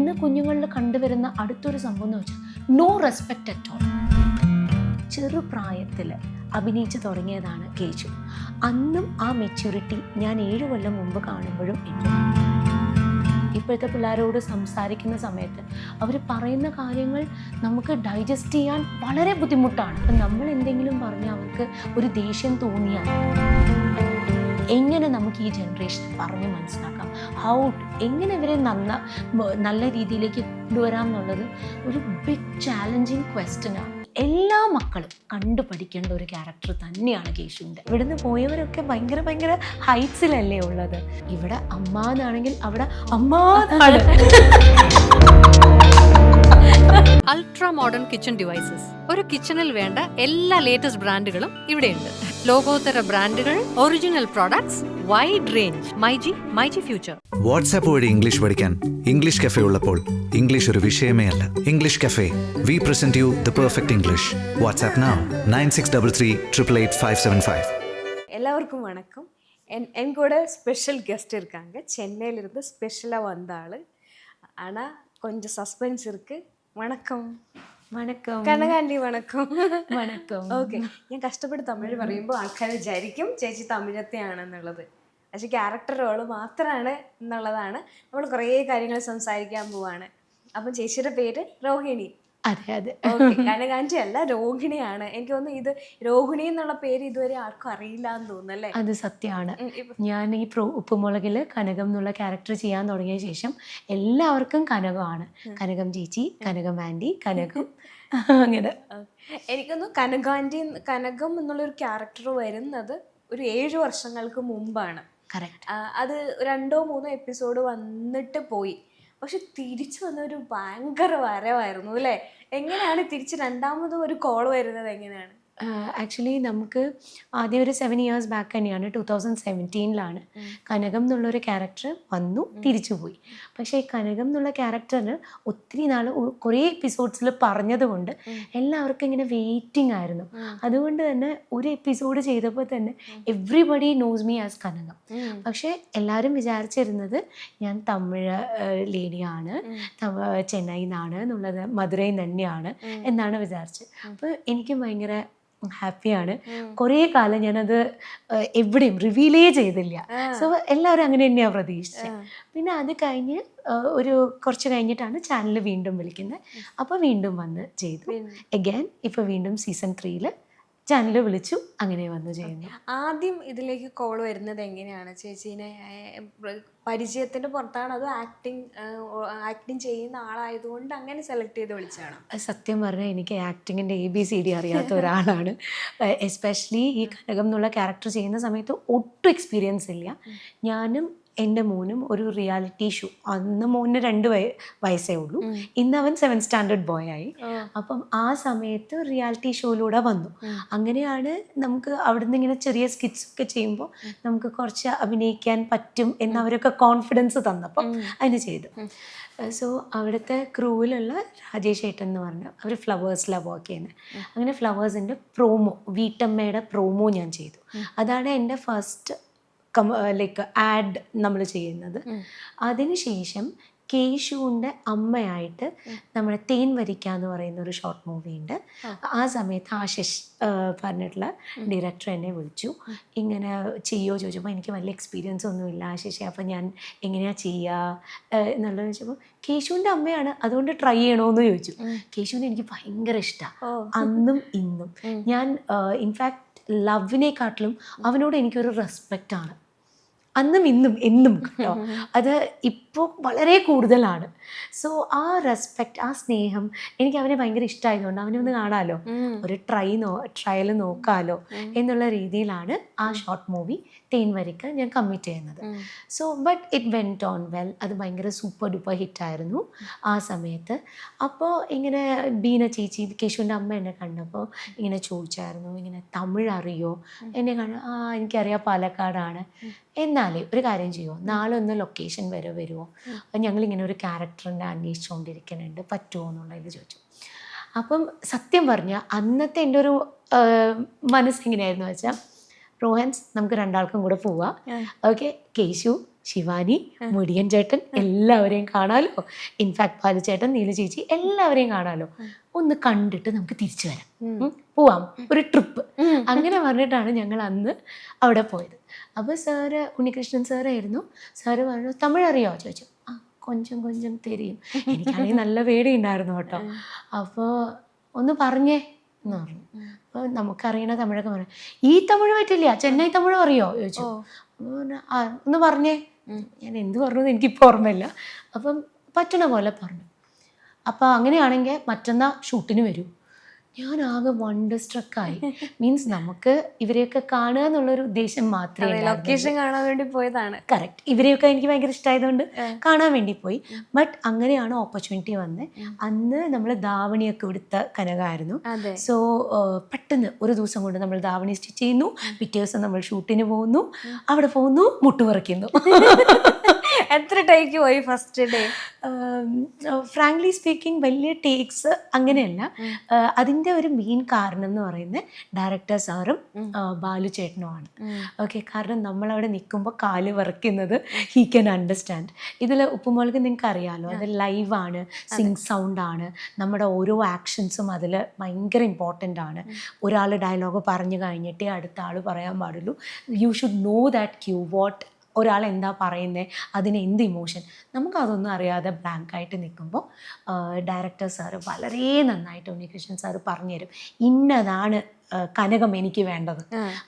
ഇന്ന് കുഞ്ഞുങ്ങളിൽ കണ്ടുവരുന്ന അടുത്തൊരു സംഭവം എന്ന് വെച്ചാൽ നോ റെസ്പെക്റ്റ് അറ്റ് ഓൾ. ചെറുപ്രായത്തിൽ അഭിനയിച്ച് തുടങ്ങിയതാണ് കേശു. അന്നും ആ മെച്യൂരിറ്റി ഞാൻ 7 കൊല്ലം മുമ്പ് കാണുമ്പോഴും ഉണ്ട്. ഇപ്പോഴത്തെ പിള്ളേരോട് സംസാരിക്കുന്ന സമയത്ത് അവർ പറയുന്ന കാര്യങ്ങൾ നമുക്ക് ഡൈജസ്റ്റ് ചെയ്യാൻ വളരെ ബുദ്ധിമുട്ടാണ്. അപ്പം നമ്മൾ എന്തെങ്കിലും പറഞ്ഞാൽ അവർക്ക് ഒരു ദേഷ്യം തോന്നിയാൽ എങ്ങനെ നമുക്ക് ഈ ജനറേഷനെ പറഞ്ഞ് മനസ്സിലാക്കാം, എങ്ങനെ ഇവരെ നല്ല രീതിയിലേക്ക് കൊണ്ടുവരാം എന്നുള്ളത് ഒരു ബിഗ് ചാലഞ്ചിങ് ക്വസ്റ്റ്യനാണ്. എല്ലാ മക്കളും കണ്ടു പഠിക്കേണ്ട ഒരു ക്യാരക്ടർ തന്നെയാണ് കേശുവിൻ്റെ. ഇവിടുന്ന് പോയവരൊക്കെ ഭയങ്കര ഹൈറ്റ്സിലല്ലേ ഉള്ളത്. ഇവിടെ അമ്മ എന്നാണെങ്കിൽ അവിടെ അമ്മ എന്നാണ്. Ultra modern kitchen devices. ഒരു കിച്ചണിൽ വേണ്ട എല്ലാ ലേറ്റസ്റ്റ് ബ്രാൻഡുകളും ഇവിടെയുണ്ട്. ലോകോത്തര ബ്രാൻഡുകൾ, original products, wide range. MyG future. WhatsApp വഴി ഇംഗ്ലീഷ് പഠിക്കാൻ ഇംഗ്ലീഷ് കഫേ ഉള്ളപ്പോൾ ഇംഗ്ലീഷ് ഒരു വിഷയമേ അല്ല. English cafe, we present you the perfect English. WhatsApp now 9633388575. எல்லாருக்கும் வணக்கம். என் கூட ஸ்பெஷல் கெஸ்ட் இருக்காங்க. சென்னையிலிருந்து ஸ்பெஷலாக வந்த ஆள். ஆனால் கொஞ்சம் சஸ்பென்ஸ் இருக்குது. വണക്കം. വണക്കം കനകാൻഡി. വണക്കം. വണക്കം. ഓക്കെ, ഞാൻ കഷ്ടപ്പെട്ട് തമിഴ് പറയുമ്പോൾ ആൾക്കാർ വിചാരിക്കും ചേച്ചി തമിഴത്തെയാണെന്നുള്ളത്. പക്ഷെ ക്യാരക്ടർ റോള് മാത്രമാണ് എന്നുള്ളതാണ്. നമ്മൾ കുറേ കാര്യങ്ങൾ സംസാരിക്കാൻ പോവാണ്. അപ്പം ചേച്ചിയുടെ പേര് രോഹിണി. അതെ. ഓക്കെ, കനകാൻഡി അല്ല, രോഹിണിയാണ്. എനിക്ക് തോന്നുന്നു ഇത് രോഹിണി എന്നുള്ള പേര് ഇതുവരെ ആർക്കും അറിയില്ല എന്ന് തോന്നുന്നു അല്ലേ? അത് സത്യമാണ്. ഞാൻ ഈ ഉപ്പുമുളകിൽ കനകം എന്നുള്ള ക്യാരക്ടർ ചെയ്യാൻ തുടങ്ങിയ ശേഷം എല്ലാവർക്കും കനകമാണ്. കനകം ചേച്ചി, കനകം ആൻറ്റി, കനകം അങ്ങനെ. എനിക്കൊന്ന് കനകം എന്നുള്ളൊരു ക്യാരക്ടർ വരുന്നത് ഒരു 7 വർഷങ്ങൾക്ക് മുമ്പാണ്. കറക്റ്റ്. അത് 2-3 എപ്പിസോഡ് വന്നിട്ട് പോയി. പക്ഷെ തിരിച്ചു വന്നൊരു ഭയങ്കര വരവായിരുന്നു അല്ലേ? എങ്ങനെയാണ് തിരിച്ച് രണ്ടാമതും ഒരു കോൾ വരുന്നത്? എങ്ങനെയാണ്? ആക്ച്വലി നമുക്ക് ആദ്യം ഒരു 7 years ബാക്ക് തന്നെയാണ്, 2017 കനകം എന്നുള്ളൊരു ക്യാരക്ടർ വന്നു, തിരിച്ചു പോയി. പക്ഷേ ഈ കനകം എന്നുള്ള ക്യാരക്ടറിന് ഒത്തിരി നാൾ കുറേ എപ്പിസോഡ്സിൽ പറഞ്ഞതുകൊണ്ട് എല്ലാവർക്കും ഇങ്ങനെ വെയിറ്റിംഗ് ആയിരുന്നു. അതുകൊണ്ട് തന്നെ ഒരു എപ്പിസോഡ് ചെയ്തപ്പോൾ തന്നെ എവ്രിബഡി നോസ് മീ ആസ് കനകം. പക്ഷേ എല്ലാവരും വിചാരിച്ചിരുന്നത് ഞാൻ തമിഴ് ലേഡിയാണ്, ചെന്നൈയിൽ നിന്നാണ് എന്നുള്ളത്, മധുരയിൽ തന്നെയാണ് എന്നാണ് വിചാരിച്ചത്. അപ്പോൾ എനിക്ക് ഭയങ്കര ഹാപ്പിയാണ്. കുറേ കാലം ഞാനത് എവിടെയും റിവീലേ ചെയ്തില്ല. സോ എല്ലാവരും അങ്ങനെ തന്നെയാണ് പ്രതീക്ഷിച്ചത്. പിന്നെ അത് കഴിഞ്ഞ് ഒരു കുറച്ച് കഴിഞ്ഞിട്ടാണ് ചാനൽ വീണ്ടും വിളിക്കുന്നത്. അപ്പോൾ വീണ്ടും വന്ന് ചെയ്തു. അഗൈൻ ഇപ്പോൾ വീണ്ടും സീസൺ 3 ചാനൽ വിളിച്ചു, അങ്ങനെ വന്ന് ചെയ്യുന്നു. ആദ്യം ഇതിലേക്ക് കോൾ വരുന്നത് എങ്ങനെയാണ്? ചേച്ചീനെ പരിചയത്തിന്റെ പുറത്താണ്, അതോ ആക്ടിങ് ചെയ്യുന്ന ആളായതുകൊണ്ട് അങ്ങനെ സെലക്ട് ചെയ്ത് വിളിച്ചാണ്? സത്യം പറഞ്ഞാൽ എനിക്ക് ആക്ടിങ്ങിൻ്റെ ABCD അറിയാത്ത ഒരാളാണ്. എസ്പെഷ്യലി ഈ കനകം എന്നുള്ള ക്യാരക്ടർ ചെയ്യുന്ന സമയത്ത് ഒട്ടും എക്സ്പീരിയൻസ് ഇല്ല. ഞാനും എൻ്റെ മോനും ഒരു റിയാലിറ്റി ഷോ, അന്ന് മോന് 2 വയസ്സേ ഉള്ളൂ, ഇന്ന് അവൻ 7th സ്റ്റാൻഡേർഡ് ബോയ് ആയി. അപ്പം ആ സമയത്ത് റിയാലിറ്റി ഷോയിലൂടെ വന്നു. അങ്ങനെയാണ് നമുക്ക് അവിടുന്ന് ഇങ്ങനെ ചെറിയ സ്കിറ്റ്സ് ഒക്കെ ചെയ്യുമ്പോൾ നമുക്ക് കുറച്ച് അഭിനയിക്കാൻ പറ്റും എന്നവരൊക്കെ കോൺഫിഡൻസ് തന്നപ്പം അതിന് ചെയ്തു. സോ അവിടുത്തെ ക്രൂവിലുള്ള രാജേഷ് ഏട്ടൻ എന്ന് പറഞ്ഞാൽ അവർ ഫ്ലവേഴ്സിലാണ് വർക്ക് ചെയ്യുന്നത്. അങ്ങനെ ഫ്ലവേഴ്സിൻ്റെ പ്രോമോ, വീട്ടമ്മയുടെ പ്രോമോ ഞാൻ ചെയ്തു. അതാണ് എൻ്റെ ഫസ്റ്റ് ലൈക്ക് ആഡ് നമ്മൾ ചെയ്യുന്നത്. അതിനുശേഷം കേശുവിൻ്റെ അമ്മയായിട്ട് നമ്മുടെ തേൻ വരിക്ക എന്ന് പറയുന്ന ഒരു ഷോർട്ട് മൂവി ഉണ്ട്. ആ സമയത്ത് ആശിഷ് പറഞ്ഞിട്ടുള്ള ഡയറക്ടർ എന്നെ വിളിച്ചു, ഇങ്ങനെ ചെയ്യുമോ ചോദിച്ചപ്പോൾ എനിക്ക് വലിയ എക്സ്പീരിയൻസ് ഒന്നുമില്ല ആശിഷേ, അപ്പോൾ ഞാൻ എങ്ങനെയാണ് ചെയ്യുക എന്നുള്ളത് ചോദിച്ചപ്പോൾ കേശുവിൻ്റെ അമ്മയാണ്, അതുകൊണ്ട് ട്രൈ ചെയ്യണമെന്ന് ചോദിച്ചു. കേശുവിനെ എനിക്ക് ഭയങ്കര ഇഷ്ടമാണ്, അന്നും ഇന്നും. ഞാൻ ഇൻഫാക്ട് ലവിനെക്കാട്ടിലും അവനോട് എനിക്കൊരു റെസ്പെക്റ്റാണ്, അന്നും ഇന്നും എന്നും കേട്ടോ. അത് ഇപ്പോൾ വളരെ കൂടുതലാണ്. സോ ആ റെസ്പെക്റ്റ്, ആ സ്നേഹം എനിക്ക് അവനെ ഭയങ്കര ഇഷ്ടമായതുകൊണ്ട് അവനെ ഒന്ന് കാണാമല്ലോ, ഒരു ട്രയൽ നോക്കാമല്ലോ എന്നുള്ള രീതിയിലാണ് ആ ഷോർട്ട് മൂവി തേൻ വരിക്ക ഞാൻ കമ്മിറ്റ് ചെയ്യുന്നത്. So but it went on well. അത് ഭയങ്കര സൂപ്പർ ഡൂപ്പർ ഹിറ്റായിരുന്നു ആ സമയത്ത്. അപ്പോൾ ഇങ്ങനെ ബീന ചേച്ചി, കേശുവിൻ്റെ അമ്മ എന്നെ കണ്ടപ്പോൾ ഇങ്ങനെ ചോദിച്ചായിരുന്നു, ഇങ്ങനെ തമിഴ് അറിയോ? എന്നെ എനിക്കറിയാം, പാലക്കാടാണ്. എന്നാലേ ഒരു കാര്യം ചെയ്യുമോ, നാളെ ഒന്ന് ലൊക്കേഷൻ വരെ വരുമോ, ഞങ്ങളിങ്ങനെ ഒരു ക്യാരക്ടറിൻ്റെ അന്വേഷിച്ചുകൊണ്ടിരിക്കുന്നുണ്ട്, പറ്റുമോ എന്നുള്ളതിൽ ചോദിച്ചു. അപ്പം സത്യം പറഞ്ഞാൽ അന്നത്തെ എൻ്റെ ഒരു മനസ്സെങ്ങനെയായിരുന്നു വെച്ചാൽ, റോഹൻസ് നമുക്ക് 2 ആൾക്കും കൂടെ പോവാം, ഓക്കെ, കേശു ശിവാനി, മുടിയൻ ചേട്ടൻ എല്ലാവരെയും കാണാലോ, ഇൻഫാക്ട് പാലു ചേട്ടൻ, നീല ചേച്ചി എല്ലാവരെയും കാണാലോ, ഒന്ന് കണ്ടിട്ട് നമുക്ക് തിരിച്ചു വരാം, പോവാം, ഒരു ട്രിപ്പ്. അങ്ങനെ പറഞ്ഞിട്ടാണ് ഞങ്ങൾ അന്ന് അവിടെ പോയത്. അപ്പോൾ സാറ്, ഉണ്ണികൃഷ്ണൻ സാറായിരുന്നു. സാറ് പറഞ്ഞു, തമിഴ് അറിയോ ചോദിച്ചു. ആ, കൊഞ്ചം കൊഞ്ചം തെരിയും. എനിക്കാണെങ്കിൽ നല്ല പേടിയുണ്ടായിരുന്നു കേട്ടോ. അപ്പോൾ ഒന്ന് പറഞ്ഞേ എന്ന് പറഞ്ഞു. അപ്പോൾ നമുക്കറിയണ തമിഴൊക്കെ പറഞ്ഞു. ഈ തമിഴ് പറ്റില്ല, ചെന്നൈ തമിഴ് അറിയോ ചോദിച്ചു. അപ്പോൾ ആ, ഒന്ന് പറഞ്ഞേ. ഞാൻ എന്ത് പറഞ്ഞു എന്ന് എനിക്കിപ്പോൾ ഓർമ്മയില്ല. അപ്പം പറ്റണ പോലെ പറഞ്ഞു. അപ്പോൾ അങ്ങനെയാണെങ്കിൽ മറ്റന്നാൾ ഷൂട്ടിന് വരൂ. ഞാൻ ആകെ വണ്ടർ സ്ട്രക്കായി. മീൻസ് നമുക്ക് ഇവരെയൊക്കെ കാണുക എന്നുള്ളൊരു ഉദ്ദേശം മാത്രമേ, ലൊക്കേഷൻ കാണാൻ വേണ്ടി പോയതാണ്. കറക്റ്റ്. ഇവരെയൊക്കെ എനിക്ക് ഭയങ്കര ഇഷ്ടമായതുകൊണ്ട് കാണാൻ വേണ്ടി പോയി. ബട്ട് അങ്ങനെയാണ് ഓപ്പർച്യൂണിറ്റി വന്നത്. അന്ന് നമ്മൾ ധാവണിയൊക്കെ എടുത്ത കനകമായിരുന്നു. സോ പെട്ടെന്ന് ഒരു ദിവസം കൊണ്ട് നമ്മൾ ധാവണി സ്റ്റിച്ച് ചെയ്യുന്നു. പിറ്റേ ദിവസം നമ്മൾ ഷൂട്ടിന് പോകുന്നു, അവിടെ പോകുന്നു, മുട്ടുപറിക്കുന്നു. എത്ര ടേക്ക് പോയി ഫസ്റ്റ് ഡേ? ഫ്രാങ്ക്ലി സ്പീക്കിംഗ് വലിയ ടേക്സ് അങ്ങനെയല്ല. അതിൻ്റെ ഒരു മെയിൻ കാരണം എന്ന് പറയുന്നത് ഡയറക്ടർ സാറും ബാലു ചേട്ടനുമാണ്. ഓക്കെ, കാരണം നമ്മളവിടെ നിൽക്കുമ്പോൾ കാല് വിറയ്ക്കുന്നത് ഹീ ക്യാൻ അണ്ടർസ്റ്റാൻഡ്. ഇതിൽ ഉപ്പുമുളക് നിങ്ങൾക്ക് അറിയാമല്ലോ, അത് ലൈവാണ്, സിങ് സൗണ്ടാണ്, നമ്മുടെ ഓരോ ആക്ഷൻസും അതിൽ ഭയങ്കര ഇമ്പോർട്ടൻ്റ് ആണ്. ഒരാൾ ഡയലോഗ് പറഞ്ഞു കഴിഞ്ഞിട്ടേ അടുത്ത ആൾ പറയാൻ പാടുള്ളൂ. You should know that cue what, ഒരാൾ എന്താ പറയുന്നത്, അതിന് എന്ത് ഇമോഷൻ, നമുക്കതൊന്നും അറിയാതെ ബ്ലാങ്കായിട്ട് നിൽക്കുമ്പോൾ ഡയറക്ടർ സാറ് വളരെ നന്നായിട്ട്, ഉണ്ണികൃഷ്ണൻ സാറ് പറഞ്ഞുതരും, ഇന്നതാണ് കനകം എനിക്ക് വേണ്ടത്.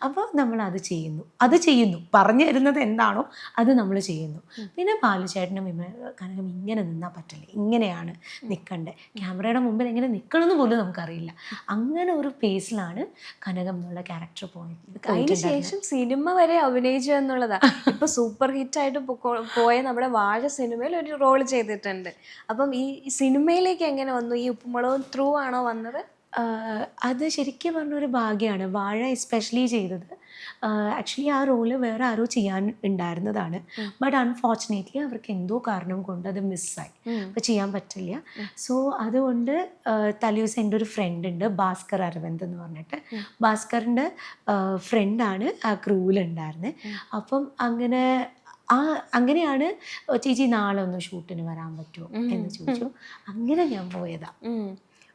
അപ്പോൾ നമ്മൾ അത് ചെയ്യുന്നു, പറഞ്ഞു തരുന്നത് എന്താണോ അത് നമ്മൾ ചെയ്യുന്നു. പിന്നെ ബാലുചേട്ടനും കനകം ഇങ്ങനെ നിന്നാൽ പറ്റില്ല, ഇങ്ങനെയാണ് നിൽക്കണ്ടേ, ക്യാമറയുടെ മുമ്പിൽ എങ്ങനെ നിൽക്കണമെന്ന് പോലും നമുക്കറിയില്ല. അങ്ങനെ ഒരു പേസിലാണ് കനകം എന്നുള്ള ക്യാരക്ടർ പോയത്. അതിന് ശേഷം സിനിമ വരെ അഭിനയിച്ചു എന്നുള്ളതാണ്. ഇപ്പൊ സൂപ്പർ ഹിറ്റായിട്ട് പോയ നമ്മുടെ വാഴ സിനിമയിൽ ഒരു റോൾ ചെയ്തിട്ടുണ്ട്. അപ്പം ഈ സിനിമയിലേക്ക് എങ്ങനെ വന്നു? ഈ ഉപ്പുമുളകും ത്രൂ ആണോ വന്നത്? അത് ശരിക്കും പറഞ്ഞൊരു ഭാഗ്യമാണ്. വാഴ എസ്പെഷ്യലി ചെയ്തത് ആക്ച്വലി ആ റോള് വേറെ ആരോ ചെയ്യാൻ ഉണ്ടായിരുന്നതാണ്. ബട്ട് അൺഫോർച്ചുനേറ്റ്ലി അവർക്ക് എന്തോ കാരണം കൊണ്ട് അത് മിസ്സായി, അപ്പോൾ ചെയ്യാൻ പറ്റില്ല. സോ അതുകൊണ്ട് തലേദിവസം എൻ്റെ ഒരു ഫ്രണ്ട് ഉണ്ട്, ഭാസ്കർ അരവിന്ദ് എന്ന് പറഞ്ഞിട്ട്. ഭാസ്കറിൻ്റെ ഫ്രണ്ടാണ് ആ ക്രൂവിലുണ്ടായിരുന്നത്. അപ്പം അങ്ങനെയാണ് ചേച്ചി നാളെ ഒന്ന് ഷൂട്ടിന് വരാൻ പറ്റുമോ എന്ന് ചോദിച്ചു. അങ്ങനെ ഞാൻ പോയതാ.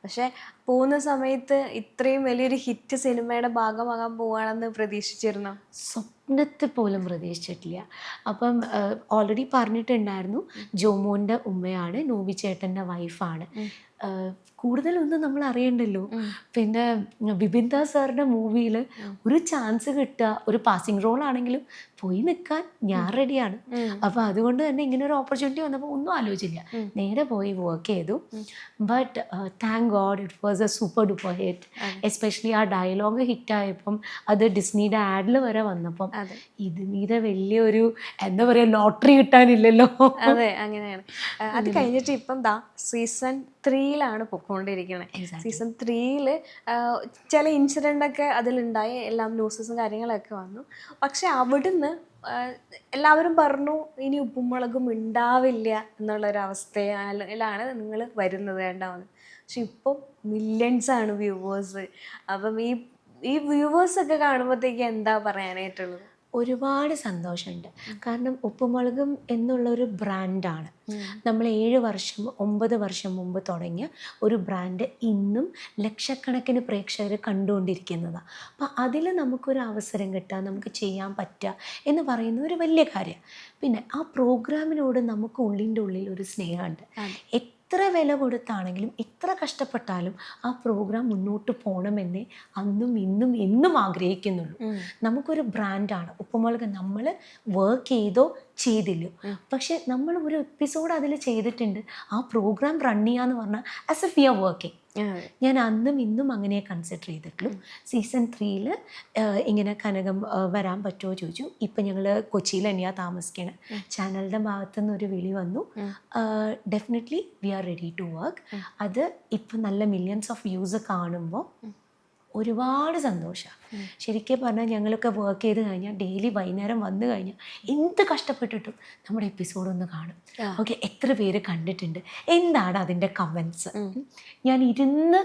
പക്ഷെ പോകുന്ന സമയത്ത് ഇത്രയും വലിയൊരു ഹിറ്റ് സിനിമയുടെ ഭാഗമാകാൻ പോവാണെന്ന് പ്രതീക്ഷിച്ചിരുന്നോ? സ്വപ്നത്തിൽ പോലും പ്രതീക്ഷിച്ചിട്ടില്ല. അപ്പം ഓൾറെഡി പറഞ്ഞിട്ടുണ്ടായിരുന്നു, ജോമോൻ്റെ ഉമ്മയാണ്, നോബി ചേട്ടൻ്റെ വൈഫാണ്. കൂടുതലൊന്നും നമ്മൾ അറിയണ്ടല്ലോ. പിന്നെ ബിബിൻ ദാസ് സാറിൻ്റെ മൂവിയിൽ ഒരു ചാൻസ് കിട്ടുക, ഒരു പാസിംഗ് റോൾ ആണെങ്കിലും പോയി നിൽക്കാൻ ഞാൻ റെഡിയാണ്. അപ്പോൾ അതുകൊണ്ട് തന്നെ ഇങ്ങനെ ഒരു ഓപ്പർച്യൂണിറ്റി വന്നപ്പോൾ ഒന്നും ആലോചിച്ചില്ല, നേരെ പോയി വർക്ക് ചെയ്തു. But thank God it was A super duper hit. Especially ആ ഡയലോഗ് ഹിറ്റായപ്പം അത് ഡിസ്നിയുടെ ആഡിൽ വരെ വന്നപ്പം ഇതിനീതെ വലിയൊരു എന്താ പറയുക, ലോട്ടറി കിട്ടാനില്ലല്ലോ. അതെ, അങ്ങനെയാണ്. അത് കഴിഞ്ഞിട്ട് ഇപ്പം സീസൺ 3 പൊക്കോണ്ടിരിക്കണേ. സീസൺ 3 ചില ഇൻസിഡൻ്റ് ഒക്കെ അതിലുണ്ടായി, എല്ലാം ന്യൂസസും കാര്യങ്ങളൊക്കെ വന്നു. പക്ഷെ അവിടുന്ന് എല്ലാവരും പറഞ്ഞു ഇനി ഉപ്പുമുളകും ഉണ്ടാവില്ല എന്നുള്ളൊരവസ്ഥയിലാണ് നിങ്ങൾ വരുന്നത് രണ്ടാമത്. പക്ഷെ ഇപ്പം മില്യൺസാണ് വ്യൂവേഴ്സ്. അപ്പം ഈ വ്യൂവേഴ്സൊക്കെ കാണുമ്പോഴത്തേക്ക് എന്താ പറയാനായിട്ടുള്ളത്? ഒരുപാട് സന്തോഷമുണ്ട്. കാരണം ഉപ്പുമുളകും എന്നുള്ളൊരു ബ്രാൻഡാണ്. നമ്മൾ 9 വർഷം മുമ്പ് തുടങ്ങിയ ഒരു ബ്രാൻഡ് ഇന്നും ലക്ഷക്കണക്കിന് പ്രേക്ഷകർ കണ്ടുകൊണ്ടിരിക്കുന്നതാണ്. അപ്പോൾ അതിൽ നമുക്കൊരു അവസരം കിട്ടുക, നമുക്ക് ചെയ്യാൻ പറ്റുക എന്ന് പറയുന്ന ഒരു വലിയ കാര്യം. പിന്നെ ആ പ്രോഗ്രാമിനോട് നമുക്ക് ഉള്ളിൻ്റെ ഉള്ളിൽ ഒരു സ്നേഹമുണ്ട്. എത്ര വില കൊടുത്താണെങ്കിലും എത്ര കഷ്ടപ്പെട്ടാലും ആ പ്രോഗ്രാം മുന്നോട്ട് പോകണമെന്നേ അന്നും ഇന്നും എന്നും ആഗ്രഹിക്കുന്നുള്ളൂ. നമുക്കൊരു ബ്രാൻഡാണ് ഉപ്പുമുളക്. നമ്മൾ വർക്ക് ചെയ്തോ ചെയ്തില്ലോ, പക്ഷെ നമ്മൾ ഒരു എപ്പിസോഡ് അതിൽ ചെയ്തിട്ടുണ്ട്, ആ പ്രോഗ്രാം റൺ ചെയ്യാന്ന് പറഞ്ഞാൽ as a we are working. ഞാൻ അന്നും ഇന്നും അങ്ങനെ കൺസിഡർ ചെയ്തിട്ടുള്ളൂ. സീസൺ 3 ഇങ്ങനെ കനകം വരാൻ പറ്റുമോ ചോദിച്ചു. ഇപ്പം ഞങ്ങൾ കൊച്ചിയിൽ തന്നെയാണ് താമസിക്കണം. ചാനലിൻ്റെ ഭാഗത്തുനിന്ന് ഒരു വിളി വന്നു, definitely we are ready to work. അത് ഇപ്പം നല്ല മില്യൺസ് ഓഫ് വ്യൂസ് കാണുമ്പോൾ ഒരുപാട് സന്തോഷമാണ്. ശരിക്കും പറഞ്ഞാൽ ഞങ്ങളൊക്കെ വർക്ക് ചെയ്ത് കഴിഞ്ഞാൽ ഡെയിലി വൈകുന്നേരം വന്നു കഴിഞ്ഞാൽ എന്ത് കഷ്ടപ്പെട്ടിട്ടും നമ്മുടെ എപ്പിസോഡ് ഒന്ന് കാണും. ഓക്കെ, എത്ര പേര് കണ്ടിട്ടുണ്ട്, എന്താണ് അതിൻ്റെ കമൻസ്. ഞാൻ ഇരുന്ന്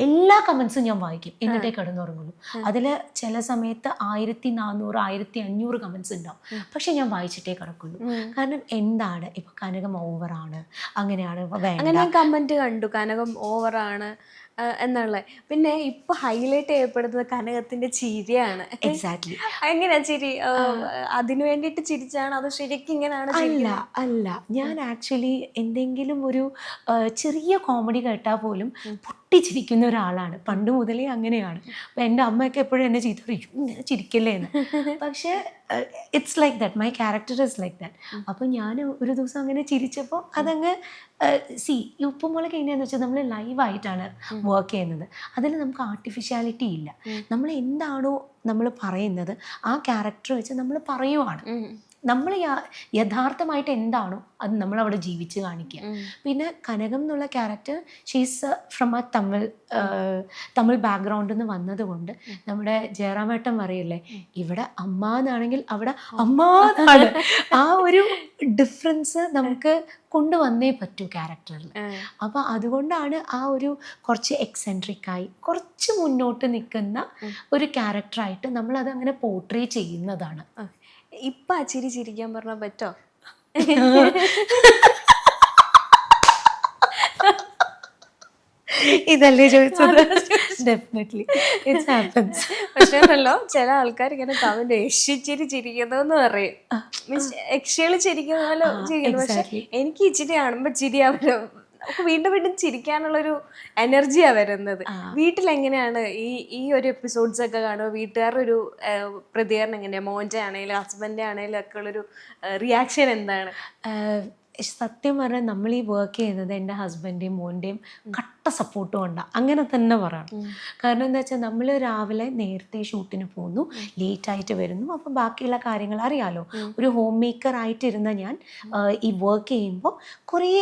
എല്ലാ കമൻസും ഞാൻ വായിക്കും, എന്നിട്ടേ കിടന്നുറങ്ങുള്ളൂ. അതിൽ ചില സമയത്ത് 1400 1500 കമൻസ് ഉണ്ടാവും, പക്ഷെ ഞാൻ വായിച്ചിട്ടേ കിടക്കുള്ളൂ. കാരണം എന്താണ് ഇപ്പം കനകം ഓവറാണ്, അങ്ങനെയാണ്, അങ്ങനെ കമന്റ് കണ്ടു കനകം ഓവറാണ് എന്നുള്ളത്. പിന്നെ ഇപ്പൊ ഹൈലൈറ്റ് ചെയ്യപ്പെടുന്നത് കനകത്തിന്റെ ചിരിയാണ്. എക്സാക്ട്ലി. എങ്ങനെയാ ചിരി? അതിനു വേണ്ടിയിട്ട് ചിരിച്ചാണ് അത് ശരിക്കും ഇങ്ങനെയാണ്? അല്ല, ഞാൻ ആക്ച്വലി എന്തെങ്കിലും ഒരു ചെറിയ കോമഡി കേട്ടാൽ പോലും പൊട്ടിച്ചിരിക്കുന്ന ഒരാളാണ്. പണ്ട് മുതലേ അങ്ങനെയാണ്. അപ്പം എൻ്റെ അമ്മയൊക്കെ എപ്പോഴും എന്നെ ചീത്ത പറയും, ഇങ്ങനെ ചിരിക്കല്ലേ എന്ന്. പക്ഷേ it's like that, my character is like that. അപ്പോൾ ഞാൻ ഒരു ദിവസം അങ്ങനെ ചിരിച്ചപ്പോൾ അതങ്ങ് ഈ ഉപ്പുമുളക് എങ്ങനെയാണെന്ന് വെച്ചാൽ നമ്മൾ ലൈവായിട്ടാണ് വർക്ക് ചെയ്യുന്നത്. അതിൽ നമുക്ക് ആർട്ടിഫിഷ്യാലിറ്റി ഇല്ല. നമ്മൾ എന്താണോ നമ്മൾ പറയുന്നത് ആ ക്യാരക്ടർ വെച്ച് നമ്മൾ പറയുവാണ്. നമ്മൾ യഥാർത്ഥമായിട്ട് എന്താണോ അത് നമ്മളവിടെ ജീവിച്ച് കാണിക്കുക. പിന്നെ കനകം എന്നുള്ള character she's from A Tamil ബാക്ക്ഗ്രൗണ്ടിൽ നിന്ന് വന്നതുകൊണ്ട് നമ്മുടെ ജയറാമേട്ടൻ പറയില്ലേ, ഇവിടെ അമ്മ എന്നാണെങ്കിൽ അവിടെ അമ്മ എന്നാണ്. ആ ഒരു ഡിഫറൻസ് നമുക്ക് കൊണ്ടുവന്നേ പറ്റൂ ക്യാരക്ടറിൽ. അപ്പോൾ അതുകൊണ്ടാണ് ആ ഒരു കുറച്ച് എക്സെൻട്രിക്കായി കുറച്ച് മുന്നോട്ട് നിൽക്കുന്ന ഒരു ക്യാരക്ടറായിട്ട് നമ്മളത് അങ്ങനെ പോർട്രേ ചെയ്യുന്നതാണ്. ഇപ്പൊ ആ ചിരിക്കാൻ പറഞ്ഞാൽ പറ്റോ? ഇതല്ലേ ചോദിച്ചത്? Definitely it's happens. പക്ഷേ ഉണ്ടല്ലോ, ചില ആൾക്കാർ ഇങ്ങനെ കമന്റ് ചിരിക്കുന്നതെന്ന് പറയും, മീൻസ് യക്ഷികള് ചിരിക്കുന്ന പോലെ ചിരിക്കുന്നു. പക്ഷെ എനിക്ക് ഈ ചിരി കാണുമ്പോ ചിരി നമുക്ക് വീണ്ടും വീണ്ടും ചിരിക്കാനുള്ളൊരു എനർജിയാണ് വരുന്നത്. വീട്ടിലെങ്ങനെയാണ് ഈ ഒരു എപ്പിസോഡ്സ് ഒക്കെ കാണുമ്പോൾ വീട്ടുകാരുടെ ഒരു പ്രതികരണം എങ്ങനെയാണ്? മോൻ്റെ ആണെങ്കിലും ഹസ്ബൻഡ് ആണെങ്കിലും ഒക്കെ ഉള്ളൊരു റിയാക്ഷൻ എന്താണ്? സത്യം പറഞ്ഞാൽ നമ്മൾ ഈ വർക്ക് ചെയ്യുന്നത് എൻ്റെ ഹസ്ബൻഡേയും മോൻ്റെയും കട്ട സപ്പോർട്ടും കൊണ്ടാണ്, അങ്ങനെ തന്നെ പറയണം. കാരണം എന്താ വെച്ചാൽ നമ്മൾ രാവിലെ നേരത്തെ ഷൂട്ടിന് പോകുന്നു, ലേറ്റായിട്ട് വരുന്നു. അപ്പം ബാക്കിയുള്ള കാര്യങ്ങൾ അറിയാലോ. ഒരു ഹോം മേക്കർ ആയിട്ടിരുന്ന ഞാൻ ഈ വർക്ക് ചെയ്യുമ്പോൾ കുറേ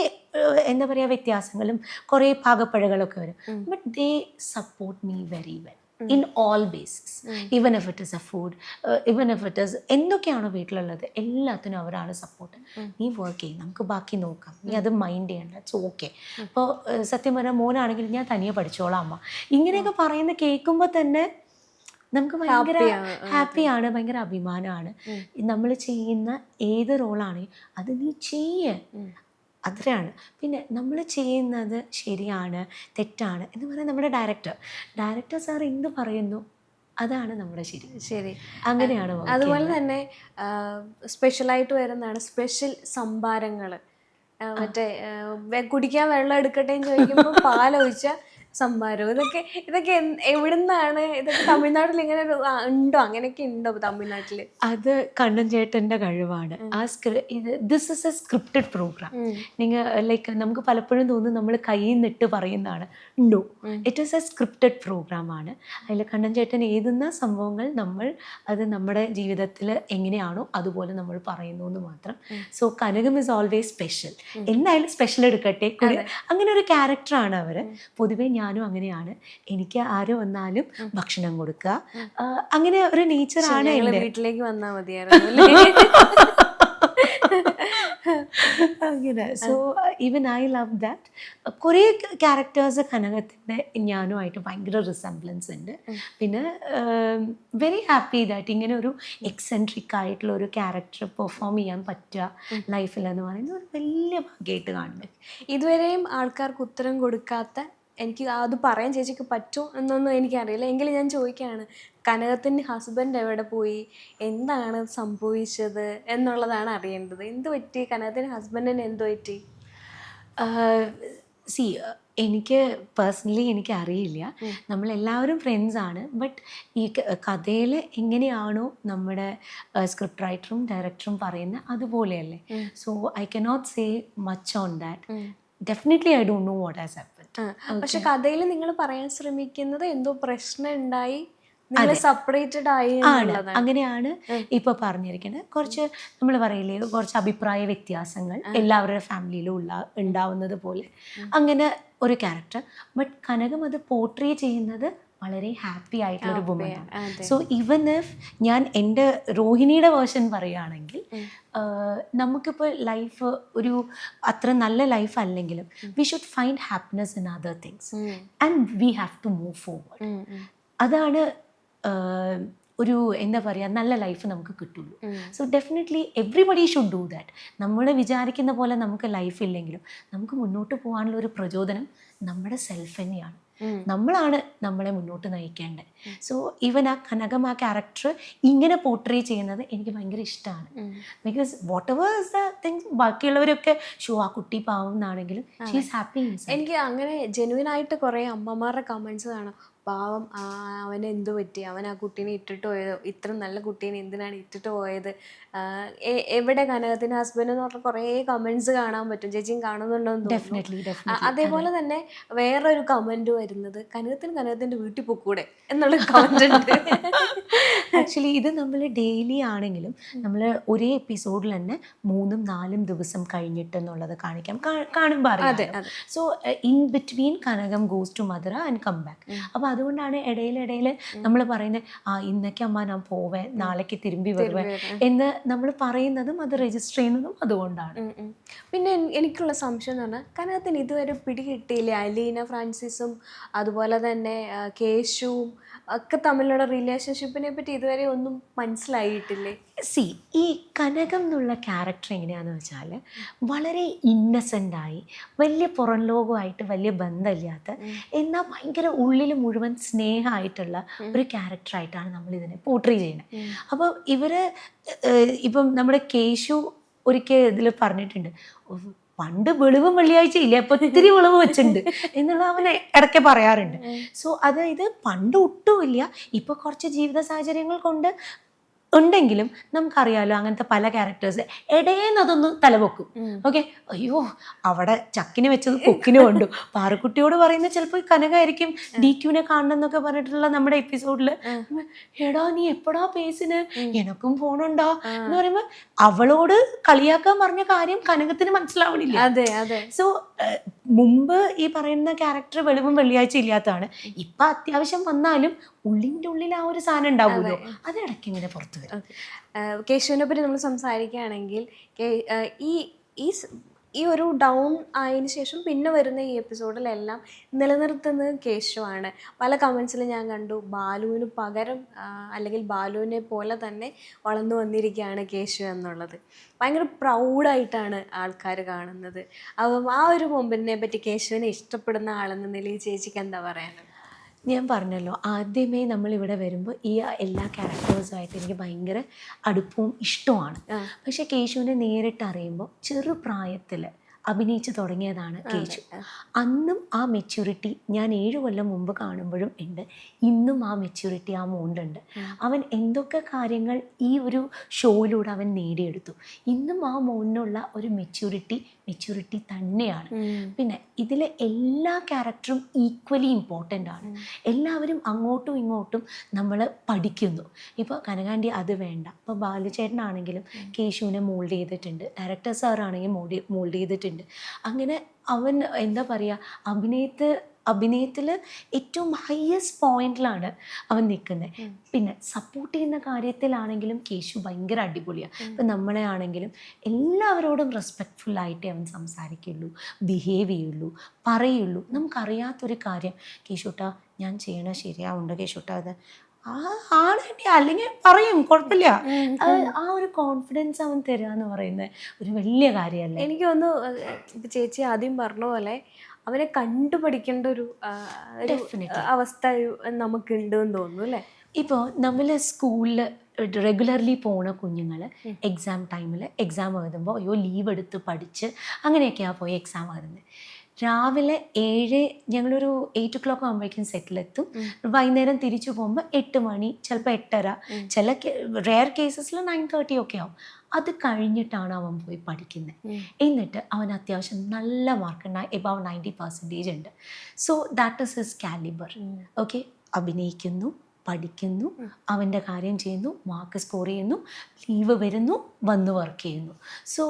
എന്താ പറയുക വ്യത്യാസങ്ങളും കുറേ പാകപ്പഴകളൊക്കെ വരും. But they support me very well in all bases, even if it is a food, even if it is എന്തൊക്കെയാണോ വീട്ടിലുള്ളത് എല്ലാത്തിനും അവരാണ് സപ്പോർട്ട്. നീ വർക്ക് ചെയ്യും, നമുക്ക് ബാക്കി നോക്കാം, നീ അത് മൈൻഡ് ചെയ്യണ്ട, ഇറ്റ്സ് ഓക്കെ. അപ്പോൾ സത്യം പറഞ്ഞാൽ മോനാണെങ്കിൽ ഞാൻ തനിയെ പഠിച്ചോളാം അമ്മ, ഇങ്ങനെയൊക്കെ പറയുന്ന കേൾക്കുമ്പോൾ തന്നെ നമുക്ക് ഭയങ്കര ഹാപ്പിയാണ്, ഭയങ്കര അഭിമാനമാണ്. നമ്മൾ ചെയ്യുന്ന ഏത് റോളാണെങ്കിൽ അത് നീ ചെയ്യേ, അത്രയാണ്. പിന്നെ നമ്മൾ ചെയ്യുന്നത് ശരിയാണ് തെറ്റാണ് എന്ന് പറയാൻ നമ്മുടെ ഡയറക്ടർ സാർ എന്ത് പറയുന്നു അതാണ് നമ്മുടെ ശരി. അങ്ങനെയാണ്. അതുപോലെ തന്നെ സ്പെഷ്യലായിട്ട് വരുന്നതാണ് സ്പെഷ്യൽ സംഭാരങ്ങൾ. മറ്റേ കുടിക്കാൻ വെള്ളം എടുക്കട്ടെ എന്ന് ചോദിക്കുമ്പോൾ പാലൊഴിച്ച സംഭാരം. ഇതൊക്കെ എവിടുന്നാണ്? ഇതൊക്കെ തമിഴ്നാട്ടിൽ ഇങ്ങനെ ഉണ്ടോ? അങ്ങനെയൊക്കെ ഉണ്ടോ തമിഴ്നാട്ടിൽ? അത് കണ്ണൻ ചേട്ടൻ്റെ കഴിവാണ്. This is a scripted programme. നിങ്ങൾ ലൈക്ക് നമുക്ക് പലപ്പോഴും തോന്നും നമ്മൾ കയ്യിൽ നിന്നിട്ട് പറയുന്നതാണ്. No, it is a scripted പ്രോഗ്രാമാണ്. അതിൽ കണ്ണൻ ചേട്ടൻ എഴുതുന്ന സംഭവങ്ങൾ നമ്മൾ അത് നമ്മുടെ ജീവിതത്തിൽ എങ്ങനെയാണോ അതുപോലെ നമ്മൾ പറയുന്നു എന്ന് മാത്രം. So Kanakam is always special. എന്തായാലും സ്പെഷ്യൽ എടുക്കട്ടെ, അങ്ങനെ ഒരു ക്യാരക്ടറാണ് അവർ. പൊതുവെ ഞാനും അങ്ങനെയാണ്. എനിക്ക് ആര് വന്നാലും ഭക്ഷണം കൊടുക്കുക, അങ്ങനെ ഒരു നേച്ചറാണ്. വീട്ടിലേക്ക് വന്നാൽ മതിയായിരുന്നു അങ്ങനെ. So even I love that. കുറേ ക്യാരക്ടേഴ്സ് കനകത്തിൻ്റെ ഞാനുമായിട്ട് ഭയങ്കര റിസംബ്ലൻസ് ഉണ്ട്. പിന്നെ വെരി ഹാപ്പി ദാറ്റ് ഇങ്ങനെ ഒരു എക്സെൻട്രിക് ആയിട്ടുള്ള ഒരു ക്യാരക്ടർ പെർഫോം ചെയ്യാൻ പറ്റുക ലൈഫിലെന്ന് പറയുന്നത് ഒരു വലിയ ഭാഗ്യമായിട്ട് കാണുന്നത്. ഇതുവരെയും ആൾക്കാർക്ക് ഉത്തരം കൊടുക്കാത്ത, എനിക്ക് അത് പറയാൻ ചേച്ചിക്ക് പറ്റുമോ എന്നൊന്നും എനിക്കറിയില്ല, എങ്കിലും ഞാൻ ചോദിക്കുകയാണ്, കനകത്തിൻ്റെ ഹസ്ബൻഡ് എവിടെ പോയി, എന്താണ് സംഭവിച്ചത് എന്നുള്ളതാണ് അറിയേണ്ടത്. എന്ത് പറ്റി കനകത്തിൻ്റെ ഹസ്ബൻഡിന്? എന്ത് പറ്റി? എനിക്ക് പേഴ്സണലി എനിക്ക് അറിയില്ല. നമ്മളെല്ലാവരും ഫ്രണ്ട്സാണ്. ബട്ട് ഈ കഥയിൽ എങ്ങനെയാണോ നമ്മുടെ സ്ക്രിപ്റ്റ് റൈറ്ററും ഡയറക്ടറും പറയുന്നത് അതുപോലെയല്ലേ. So I cannot say much on that. Definitely I don't know what has happened. പക്ഷെ കഥയിൽ നിങ്ങൾ പറയാൻ ശ്രമിക്കുന്നത് എന്തോ പ്രശ്നം ഉണ്ടായി, സെപ്പറേറ്റഡ് ആയി ആണ്, അങ്ങനെയാണ് ഇപ്പൊ പറഞ്ഞിരിക്കുന്നത്. കുറച്ച് നമ്മൾ പറയില്ലേ, കുറച്ച് അഭിപ്രായ വ്യത്യാസങ്ങൾ എല്ലാവരുടെ ഫാമിലിയിലും ഉണ്ടാവുന്നത് പോലെ അങ്ങനെ ഒരു ക്യാരക്ടർ. ബട്ട് കനകം അത് പോർട്രേ ചെയ്യുന്നത് വളരെ ഹാപ്പി ആയിട്ടുള്ള ഒരു വുമനാണ്. അതെ. സോ ഈവൻ ഇഫ് ഞാൻ എൻ്റെ രോഹിണിയുടെ വേർഷൻ പറയുകയാണെങ്കിൽ നമുക്കിപ്പോൾ ലൈഫ് ഒരു അത്ര നല്ല ലൈഫ് അല്ലെങ്കിലും we should find happiness in other things and we have to move forward. അതാണ് ഒരു എന്താ പറയുക നല്ല ലൈഫ് നമുക്ക് കിട്ടുള്ളൂ. So definitely everybody should do that. നമ്മൾ വിചാരിക്കുന്ന പോലെ നമുക്ക് ലൈഫ് ഇല്ലെങ്കിലും നമുക്ക് മുന്നോട്ട് പോകാനുള്ള ഒരു പ്രചോദനം നമ്മുടെ സെൽഫ് തന്നെയാണ്. നമ്മളാണ് നമ്മളെ മുന്നോട്ട് നയിക്കേണ്ടത്. സോ ഈവൻ ആ കനകം ആ ക്യാരക്ടർ ഇങ്ങനെ പോർട്രേ ചെയ്യുന്നത് എനിക്ക് ഭയങ്കര ഇഷ്ടമാണ്. Because what ever is the things ബാക്കിയുള്ളവരൊക്കെ ആ കുട്ടി പാവം എന്നാണെങ്കിലും ഷീ ഈസ് ഹാപ്പി. എനിക്ക് അങ്ങനെ ജെന്യുവൻ ആയിട്ട് കുറേ അമ്മമാരുടെ കമൻസ് കാണാം, പാവം അവന് എന്തു പറ്റി, അവൻ ആ കുട്ടീനെ ഇട്ടിട്ട് പോയതോ, ഇത്ര നല്ല കുട്ടീനെ എന്തിനാണ് ഇട്ടിട്ട് പോയത്, എവിടെ കനകത്തിന് ഹസ്ബൻഡ് എന്ന് പറഞ്ഞ കുറേ കമൻസ് കാണാൻ പറ്റും. ചേച്ചിയും കാണുന്നുണ്ടോന്ന് ഡെഫിനറ്റ്ലി. അതേപോലെ തന്നെ വേറൊരു കമന്റ് വരുന്നത് കനകത്തിന്റെ വീട്ടിൽ പൊക്കൂടെ എന്നുള്ള കമന്റ് ഉണ്ട്. ആക്ച്വലി ഇത് നമ്മൾ ഡെയിലി ആണെങ്കിലും നമ്മൾ ഒരേ എപ്പിസോഡിൽ തന്നെ 3-4 ദിവസം കഴിഞ്ഞിട്ടെന്നുള്ളത് കാണുമ്പോൾ അറിയാം. So in between Kanakam goes to Madurai and come back. അപ്പോൾ അതുകൊണ്ടാണ് ഇടയിൽ നമ്മൾ പറയുന്നത് ഇന്നൊക്കെ അമ്മ ഞാൻ പോവേ, നാളേക്ക് തിരുമ്പി വരുവേ എന്ന് നമ്മൾ പറയുന്നതും അത് രജിസ്റ്റർ ചെയ്യുന്നതും അതുകൊണ്ടാണ്. പിന്നെ എനിക്കുള്ള സംശയം എന്ന് പറഞ്ഞാൽ കനകത്തിന് ഇതുവരെ പിടികിട്ടിയില്ലേ അലീന ഫ്രാൻസിസും അതുപോലെ തന്നെ കേശുവും ഒക്കെ തമ്മിലുള്ള റിലേഷൻഷിപ്പിനെ പറ്റി ഇതുവരെ ഒന്നും മനസ്സിലായിട്ടില്ലേ? സി ഈ കനകം എന്നുള്ള ക്യാരക്ടർ എങ്ങനെയാണെന്ന് വെച്ചാൽ വളരെ ഇന്നസെൻ്റായി വലിയ പുറം ലോകമായിട്ട് വലിയ ബന്ധമില്ലാത്ത എന്നാൽ ഭയങ്കര ഉള്ളിൽ മുഴുവൻ സ്നേഹമായിട്ടുള്ള ഒരു ക്യാരക്ടറായിട്ടാണ് നമ്മളിതിനെ പോർട്രേ ചെയ്യുന്നത്. അപ്പോൾ ഇപ്പം നമ്മുടെ കേശു ഒരിക്കൽ ഇതിൽ പറഞ്ഞിട്ടുണ്ട്, പണ്ട് വെളിവും വെള്ളിയാഴ്ച ഇല്ല, അപ്പോൾ ഇത്തിരി വെളിവ് വെച്ചിട്ടുണ്ട് എന്നുള്ള അവനെ ഇടയ്ക്ക് പറയാറുണ്ട്. സോ അതായത് പണ്ട് ഒട്ടുമില്ല, ഇപ്പോൾ കുറച്ച് ജീവിത സാഹചര്യങ്ങൾ കൊണ്ട് ഉണ്ടെങ്കിലും നമുക്കറിയാമല്ലോ അങ്ങനത്തെ പല ക്യാരക്ടേഴ്സ് ഇടയെന്ന് അതൊന്ന് തലപൊക്കും. ഓക്കെ, അയ്യോ അവിടെ ചക്കിന് വെച്ചത് കൊക്കിന് കൊണ്ടു. പാറക്കുട്ടിയോട് പറയുന്നത് ചിലപ്പോൾ കനകായിരിക്കും DQനെ കാണണം എന്നൊക്കെ പറഞ്ഞിട്ടുള്ള നമ്മുടെ എപ്പിസോഡിൽ, എടാ നീ എപ്പോഴാ പേസിന്, എനക്കും ഫോണുണ്ടോ എന്ന് പറയുമ്പോൾ അവളോട് കളിയാക്കാൻ പറഞ്ഞ കാര്യം കനകത്തിന് മനസ്സിലാവണില്ല. അതെ അതെ. സോ മുമ്പ് ഈ പറയുന്ന ക്യാരക്ടർ വെളിവും വെള്ളിയാഴ്ച ഇല്ലാത്തതാണ്. ഇപ്പം അത്യാവശ്യം വന്നാലും ഉള്ളിൻ്റെ ഉള്ളിൽ ആ ഒരു സാധനം ഉണ്ടാവുമല്ലോ, അത് ഇടയ്ക്ക് ഇങ്ങനെ പുറത്ത് വരും. കേശുവിനെ പറ്റി നമ്മൾ സംസാരിക്കുകയാണെങ്കിൽ ഈ ഒരു ഡൗൺ ആയതിനു ശേഷം പിന്നെ വരുന്ന ഈ എപ്പിസോഡിലെല്ലാം നിലനിർത്തുന്നത് കേശുവാണ്. പല കമൻസിലും ഞാൻ കണ്ടു ബാലുവിന് പകരം അല്ലെങ്കിൽ ബാലുവിനെ പോലെ തന്നെ വളർന്നു വന്നിരിക്കുകയാണ് കേശു എന്നുള്ളത്. ഭയങ്കര പ്രൗഡായിട്ടാണ് ആൾക്കാർ കാണുന്നത്. അപ്പം ആ ഒരു മൊമെന്റിനെ പറ്റി കേശുവിനെ ഇഷ്ടപ്പെടുന്ന ആളെന്ന നിലയിൽ ചേച്ചിക്ക് എന്താ പറയാനുള്ളത്? ഞാൻ പറഞ്ഞല്ലോ ആദ്യമേ നമ്മളിവിടെ വരുമ്പോൾ ഈ എല്ലാ ക്യാരക്ടേഴ്സുമായിട്ട് എനിക്ക് ഭയങ്കര അടുപ്പവും ഇഷ്ടമാണ്. പക്ഷെ കേശുവിനെ നേരിട്ട് അറിയുമ്പോൾ ചെറുപ്രായത്തിൽ അഭിനയിച്ച് തുടങ്ങിയതാണ് കേശു. അന്നും ആ മെച്യൂരിറ്റി ഞാൻ 7 കൊല്ലം മുമ്പ് കാണുമ്പോഴും ഉണ്ട്, ഇന്നും ആ മെച്യൂരിറ്റി ആ മോണ്ടുണ്ട്. അവൻ എന്തൊക്കെ കാര്യങ്ങൾ ഈ ഒരു ഷോയിലൂടെ അവൻ നേടിയെടുത്തു, ഇന്നും ആ മോനിനുള്ള ഒരു മെച്യൂരിറ്റി തന്നെയാണ്. പിന്നെ ഇതിലെ എല്ലാ ക്യാരക്ടറും ഈക്വലി ഇമ്പോർട്ടൻ്റ് ആണ്. എല്ലാവരും അങ്ങോട്ടും ഇങ്ങോട്ടും നമ്മൾ പഠിക്കുന്നു. ഇപ്പോൾ കനകാൻറ്റി അത് വേണ്ട, ഇപ്പോൾ ബാലുചേട്ടനാണെങ്കിലും കേശുവിനെ മോൾഡ് ചെയ്തിട്ടുണ്ട്, ഡയറക്ടർ സാറാണെങ്കിൽ മോൾഡ് ചെയ്തിട്ടുണ്ട്. അങ്ങനെ അവൻ എന്താ പറയുക, അഭിനയത്തിൽ ഏറ്റവും ഹയസ്റ്റ് പോയിന്റിലാണ് അവൻ നിൽക്കുന്നത്. പിന്നെ സപ്പോർട്ട് ചെയ്യുന്ന കാര്യത്തിലാണെങ്കിലും കേശു ഭയങ്കര അടിപൊളിയാണ്. ഇപ്പം നമ്മളെ ആണെങ്കിലും എല്ലാവരോടും റെസ്പെക്റ്റ്ഫുള്ളായിട്ടേ അവൻ സംസാരിക്കുള്ളൂ, ബിഹേവ് ചെയ്യുള്ളൂ, പറയുള്ളൂ. നമുക്കറിയാത്തൊരു കാര്യം കേശുട്ടാ ഞാൻ ചെയ്യണ ശരിയാവുണ്ട് കേശുട്ടാ അത് ആണെങ്കിൽ അല്ലെങ്കിൽ പറയും, കുഴപ്പമില്ല. ആ ഒരു കോൺഫിഡൻസ് അവൻ തരിക എന്ന് പറയുന്നത് ഒരു വലിയ കാര്യമല്ലേ. എനിക്ക് തോന്നുന്നു ഇപ്പം ചേച്ചി ആദ്യം പറഞ്ഞ പോലെ അവനെ കണ്ടുപഠിക്കേണ്ട ഒരു അവസ്ഥ നമുക്കുണ്ട് എന്ന് തോന്നുന്നു അല്ലേ? ഇപ്പോൾ നമ്മൾ സ്കൂളിൽ റെഗുലർലി പോണ കുഞ്ഞുങ്ങൾ എക്സാം ടൈമിൽ എക്സാം എഴുതുമ്പോൾ അയ്യോ ലീവ് എടുത്ത് പഠിച്ച് അങ്ങനെയൊക്കെയാണ് പോയി എക്സാം എഴുതുന്നത്. രാവിലെ 7 ഞങ്ങളൊരു 8 o'clock ആകുമ്പോഴേക്കും സെറ്റിലെത്തും. വൈകുന്നേരം തിരിച്ചു പോകുമ്പോൾ 8 മണി, ചിലപ്പോൾ 8:30, ചില റെയർ കേസസിൽ 9:30 ഒക്കെ ആവും. അത് കഴിഞ്ഞിട്ടാണ് അവൻ പോയി പഠിക്കുന്നത്. എന്നിട്ട് അവൻ അത്യാവശ്യം നല്ല മാർക്ക് എബവ് 90% ഉണ്ട്. So that is his calibre. Okay, അഭിനയിക്കുന്നു, പഠിക്കുന്നു, അവൻ്റെ കാര്യം ചെയ്യുന്നു, മാർക്ക് സ്കോർ ചെയ്യുന്നു, ലീവ് വരുന്നു, വന്ന് വർക്ക് ചെയ്യുന്നു. സോ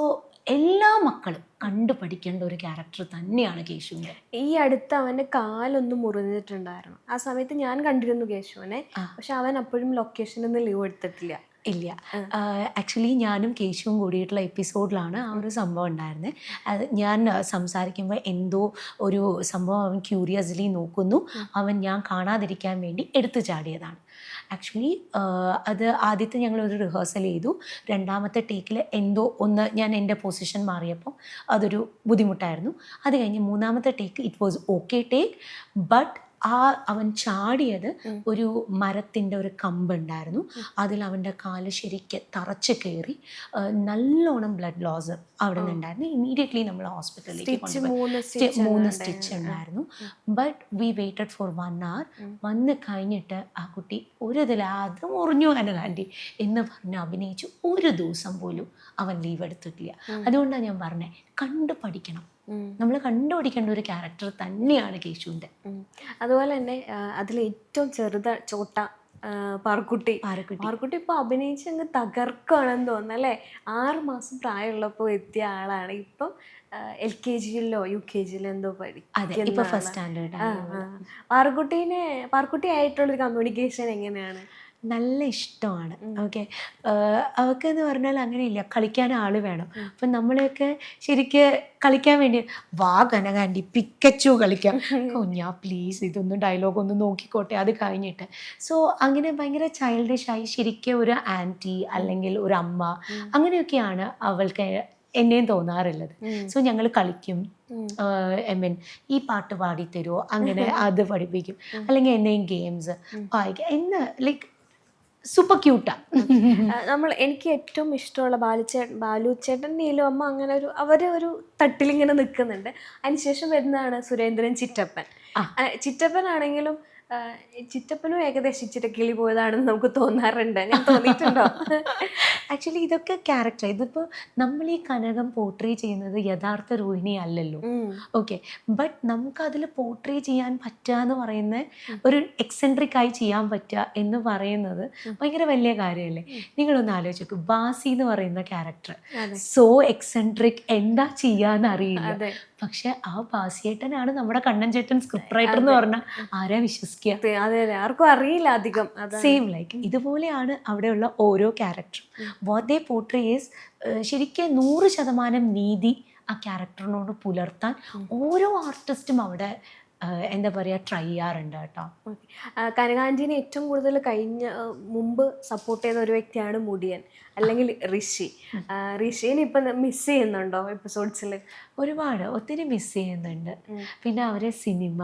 എല്ലാ മക്കളും കണ്ടു പഠിക്കേണ്ട ഒരു ക്യാരക്ടർ തന്നെയാണ് കേശുവിൻ്റെ. ഈ അടുത്ത് അവൻ്റെ കാലൊന്ന് മുറിഞ്ഞിട്ടുണ്ടായിരുന്നു. ആ സമയത്ത് ഞാൻ കണ്ടിരുന്നു കേശുവിനെ. പക്ഷെ അവൻ അപ്പോഴും ലൊക്കേഷനിൽ നിന്ന് ലീവ് എടുത്തിട്ടില്ല. ഇല്ല, ആക്ച്വലി ഞാനും കേശുവും കൂടിയിട്ടുള്ള എപ്പിസോഡിലാണ് ആ ഒരു സംഭവം ഉണ്ടായിരുന്നത്. അത് ഞാൻ സംസാരിക്കുമ്പോൾ എന്തോ ഒരു സംഭവം അവൻ ക്യൂരിയസ്ലി നോക്കുന്നു, അവൻ ഞാൻ കാണാതിരിക്കാൻ വേണ്ടി എടുത്തു ചാടിയതാണ്. ആക്ച്വലി അത് ആദ്യത്തെ ഞങ്ങളൊരു റിഹേഴ്സൽ ചെയ്തു. രണ്ടാമത്തെ ടേക്കിൽ എന്തോ ഒന്ന് ഞാൻ എൻ്റെ പൊസിഷൻ മാറിയപ്പോൾ അതൊരു ബുദ്ധിമുട്ടായിരുന്നു. അത് കഴിഞ്ഞ് മൂന്നാമത്തെ take it was okay take. But അവൻ ചാടിയത് ഒരു മരത്തിൻ്റെ ഒരു കമ്പുണ്ടായിരുന്നു, അതിൽ അവൻ്റെ കാല് ശരിക്ക് തറച്ച് കയറി നല്ലോണം ബ്ലഡ് ലോസ് അവിടെ നിന്നുണ്ടായിരുന്നു. ഇമ്മീഡിയറ്റ്ലി നമ്മൾ ഹോസ്പിറ്റലിലേക്ക് കൊണ്ടുപോയി. 3 സ്റ്റിച്ച് ഉണ്ടായിരുന്നു. But we waited for 1 hour. വന്ന് കഴിഞ്ഞിട്ട് ആ കുട്ടി ഒരു ഇതിൽ അത് മുറിഞ്ഞു കനകാൻറ്റി എന്ന് പറഞ്ഞ് അഭിനയിച്ചു. ഒരു ദിവസം പോലും അവൻ ലീവ് എടുത്തിട്ടില്ല. അതുകൊണ്ടാണ് ഞാൻ പറഞ്ഞത്, കണ്ടു പഠിക്കണം. നമ്മൾ കണ്ടുപിടിക്കേണ്ട ഒരു ക്യാരക്ടർ തന്നെയാണ് കേശുവിൻ്റെ. അതുപോലെ തന്നെ അതിൽ ഏറ്റവും ചോട്ട പാർക്കുട്ടി ഇപ്പോൾ അഭിനയിച്ച് അങ്ങ് തകർക്കുകയാണെന്ന് തോന്നുന്നു അല്ലേ? 6 മാസം പ്രായമുള്ളപ്പോൾ എത്തിയ ആളാണ്. ഇപ്പം LKG-യിലോ UKG-യിലോ എന്തോ പഠിക്കും. First standard. പാർക്കുട്ടി ആയിട്ടുള്ളൊരു കമ്മ്യൂണിക്കേഷൻ എങ്ങനെയാണ്? നല്ല ഇഷ്ടമാണ്. ഓക്കെ, അവൾക്കെന്ന് പറഞ്ഞാൽ അങ്ങനെയില്ല, കളിക്കാൻ ആൾ വേണം. അപ്പം നമ്മളെയൊക്കെ ശരിക്ക് കളിക്കാൻ വേണ്ടി വാ കനകാൻറ്റി പിക്കച്ചു കളിക്കാം, കുഞ്ഞാ പ്ലീസ് ഇതൊന്നും ഡയലോഗ് ഒന്ന് നോക്കിക്കോട്ടെ, അത് കഴിഞ്ഞിട്ട്. സോ അങ്ങനെ ഭയങ്കര ചൈൽഡിഷായി ശരിക്കും ഒരു ആൻറ്റി അല്ലെങ്കിൽ ഒരു അമ്മ അങ്ങനെയൊക്കെയാണ് അവൾക്ക് എന്നെയും തോന്നാറുള്ളത്. സോ ഞങ്ങൾ കളിക്കും, ഈ പാട്ട് പാടിത്തരുമോ, അങ്ങനെ അത് പഠിപ്പിക്കും, അല്ലെങ്കിൽ എന്തെങ്കിലും ഗെയിംസ് വായിക്കാം എന്ന്. ലൈക്ക് സൂപ്പർ ക്യൂട്ടാണ്. എനിക്ക് ഏറ്റവും ഇഷ്ടമുള്ള ബാലുച്ചേട്ടൻ നീലു അമ്മ അങ്ങനെ ഒരു തട്ടിലിങ്ങനെ നിൽക്കുന്നുണ്ട്. അതിനുശേഷം വരുന്നതാണ് സുരേന്ദ്രൻ ചിറ്റപ്പൻ. ചിറ്റപ്പനാണെങ്കിലും ചിറ്റപ്പനും ഏകദേശം ഇച്ചിരി കിളി പോയതാണെന്ന് നമുക്ക് തോന്നാറുണ്ട്. ഞാൻ തോന്നിയിട്ടുണ്ടോ? ആക്ച്വലി ഇതൊക്കെ ക്യാരക്ടർ. ഇതിപ്പോൾ നമ്മൾ ഈ കനകം പോർട്രേ ചെയ്യുന്നത് യഥാർത്ഥ രോഹിണി അല്ലല്ലോ. ഓക്കെ, ബട്ട് നമുക്ക് അതിൽ പോർട്രേ ചെയ്യാൻ പറ്റുക എന്ന് പറയുന്ന ഒരു എക്സെൻട്രിക് ആയി ചെയ്യാൻ പറ്റുക എന്ന് പറയുന്നത് ഭയങ്കര വലിയ കാര്യമല്ലേ? നിങ്ങളൊന്ന് ആലോചിച്ച് നോക്കും, ബാസി എന്ന് പറയുന്ന ക്യാരക്ടർ സോ എക്സെൻട്രിക്, എന്താ ചെയ്യാന്ന് അറിയില്ല. പക്ഷെ ആ ബാസിയേട്ടനാണ് നമ്മുടെ കണ്ണൻ ചേട്ടൻ സ്ക്രിപ്റ്റ് റൈറ്റർ എന്ന് പറഞ്ഞാൽ ആരാ വിശ്വസിക്കുക? അതെ, ആർക്കും അറിയില്ല അധികം. സെയിം ലൈക്ക് ഇതുപോലെയാണ് അവിടെയുള്ള ഓരോ ക്യാരക്ടറും. വാട്ട് ദേ പോർട്രേ ഈസ് ശരിക്കും 100% നീതി ആ ക്യാരക്ടറിനോട് പുലർത്താൻ ഓരോ ആർട്ടിസ്റ്റും അവിടെ എന്താ പറയുക ട്രൈ ചെയ്യാറുണ്ട് കേട്ടോ. കനകാൻറ്റീനെ ഏറ്റവും കൂടുതൽ മുമ്പ് സപ്പോർട്ട് ചെയ്ത ഒരു വ്യക്തിയാണ് മുടിയൻ അല്ലെങ്കിൽ ഋഷിനെ ഇപ്പം മിസ് ചെയ്യുന്നുണ്ടോ എപ്പിസോഡ്സിൽ? ഒത്തിരി മിസ് ചെയ്യുന്നുണ്ട്. പിന്നെ അവരെ സിനിമ,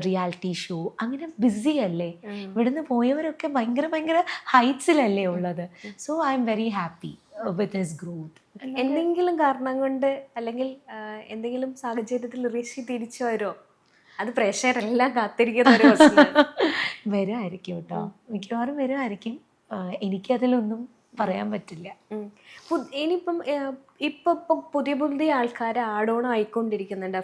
റിയാലിറ്റി ഷോ അങ്ങനെ ബിസി അല്ലേ. ഇവിടുന്ന് പോയവരൊക്കെ ഭയങ്കര ഹൈറ്റ്സിലല്ലേ ഉള്ളത്. So I am very happy with his growth. എന്തെങ്കിലും കാരണം കൊണ്ട് അല്ലെങ്കിൽ എന്തെങ്കിലും സാഹചര്യത്തിൽ ഋഷി തിരിച്ചു വരുമോ? അത് പ്രേക്ഷകരെല്ലാം കാത്തിരിക്കുന്ന ഒരു വരുമായിരിക്കും കേട്ടോ, മിക്കവാറും വരുമായിരിക്കും. എനിക്കതിലൊന്നും പറയാൻ പറ്റില്ല. ഇനിയിപ്പം ഇപ്പം പുതിയ ആൾക്കാർ ആഡ് ഓൺ ആയിക്കൊണ്ടിരിക്കുന്നുണ്ട്.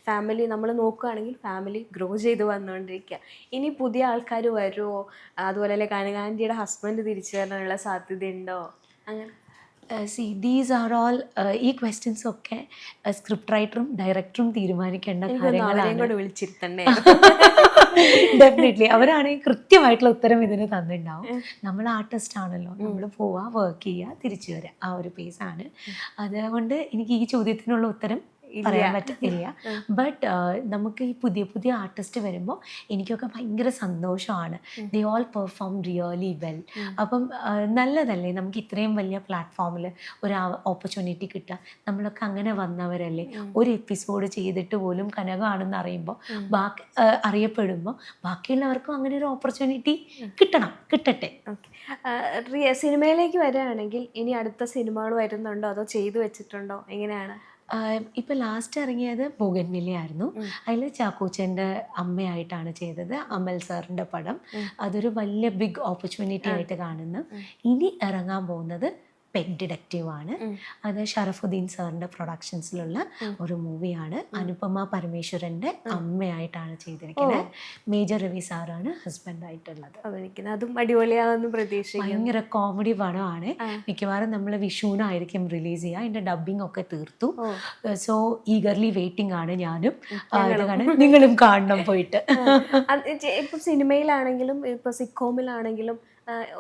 ഫാമിലി നമ്മൾ നോക്കുകയാണെങ്കിൽ ഫാമിലി ഗ്രോ ചെയ്ത് വന്നുകൊണ്ടിരിക്കുക. ഇനി പുതിയ ആൾക്കാർ വരുമോ? അതുപോലെ തന്നെ കനകാൻറ്റിയുടെ ഹസ്ബൻഡ് തിരിച്ചു വരാനുള്ള സാധ്യതയുണ്ടോ? അങ്ങനെ ദീസ് ആർ ഓൾ ഈ ക്വസ്റ്റ്യൻസ് ഒക്കെ സ്ക്രിപ്റ്റ് റൈറ്ററും ഡയറക്ടറും തീരുമാനിക്കേണ്ട കാര്യങ്ങളാണ്. വിളിച്ചിരുത്തണ്ടേ? ഡെഫിനറ്റ്ലി അവരാണെങ്കിൽ കൃത്യമായിട്ടുള്ള ഉത്തരം ഇതിന് തന്നിട്ടുണ്ടാവും. നമ്മൾ ആർട്ടിസ്റ്റ് ആണല്ലോ, നമ്മൾ പോവുക, വർക്ക് ചെയ്യുക, തിരിച്ചു വരിക, ആ ഒരു പേസാണ്. അതുകൊണ്ട് എനിക്ക് ഈ ചോദ്യത്തിനുള്ള ഉത്തരം പറയാൻ പറ്റത്തില്ല. ബട്ട് നമുക്ക് ഈ പുതിയ ആർട്ടിസ്റ്റ് വരുമ്പോൾ എനിക്കൊക്കെ ഭയങ്കര സന്തോഷമാണ്. They all perform really well. അപ്പം നല്ലതല്ലേ നമുക്ക് ഇത്രയും വലിയ പ്ലാറ്റ്ഫോമിൽ ഒരു ഓപ്പർച്യൂണിറ്റി കിട്ടുക. നമ്മളൊക്കെ അങ്ങനെ വന്നവരല്ലേ. ഒരു എപ്പിസോഡ് ചെയ്തിട്ട് പോലും കനകമാണെന്ന് അറിയപ്പെടുമ്പോൾ ബാക്കിയുള്ളവർക്കും അങ്ങനെ ഒരു ഓപ്പർച്യൂണിറ്റി കിട്ടട്ടെ. സിനിമയിലേക്ക് വരികയാണെങ്കിൽ ഇനി അടുത്ത സിനിമകൾ വരുന്നുണ്ടോ, അതോ ചെയ്തു വെച്ചിട്ടുണ്ടോ, എങ്ങനെയാണ്? ഇപ്പോൾ ലാസ്റ്റ് ഇറങ്ങിയത് ബോഗൻവില്ല ആയിരുന്നു. അതിൽ ചാക്കോച്ചൻ്റെ അമ്മയായിട്ടാണ് ചെയ്തത്, അമൽ സാറിൻ്റെ പടം. അതൊരു വലിയ ബിഗ് ഓപ്പർച്യൂണിറ്റി ആയിട്ട് കാണുന്നു. ഇനി ഇറങ്ങാൻ പോകുന്നത് പെറ്റ് ഡിറ്റക്റ്റീവ് ആണ്. അത് ഷറഫുദ്ദീൻ സാറിൻ്റെ പ്രൊഡക്ഷൻസിലുള്ള ഒരു മൂവിയാണ്. അനുപമ പരമേശ്വരൻ്റെ അമ്മയായിട്ടാണ് ചെയ്തിരിക്കുന്നത്. മേജർ രവി സാറാണ് ഹസ്ബൻഡായിട്ടുള്ളത്. അതും അടിപൊളിയാണെന്ന് പ്രതീക്ഷിക്കുന്നു. ഭയങ്കര കോമഡി പടമാണ്. മിക്കവാറും നമ്മൾ വിഷുവിനായിരിക്കും റിലീസ് ചെയ്യുക. അതിൻ്റെ ഡബ്ബിംഗ് ഒക്കെ തീർത്തു. സോ ഈഗർലി വെയിറ്റിംഗ് ആണ് ഞാനും. നിങ്ങളും കാണണം പോയിട്ട്. ഇപ്പം സിനിമയിലാണെങ്കിലും ഇപ്പൊ സിക്കോമിലാണെങ്കിലും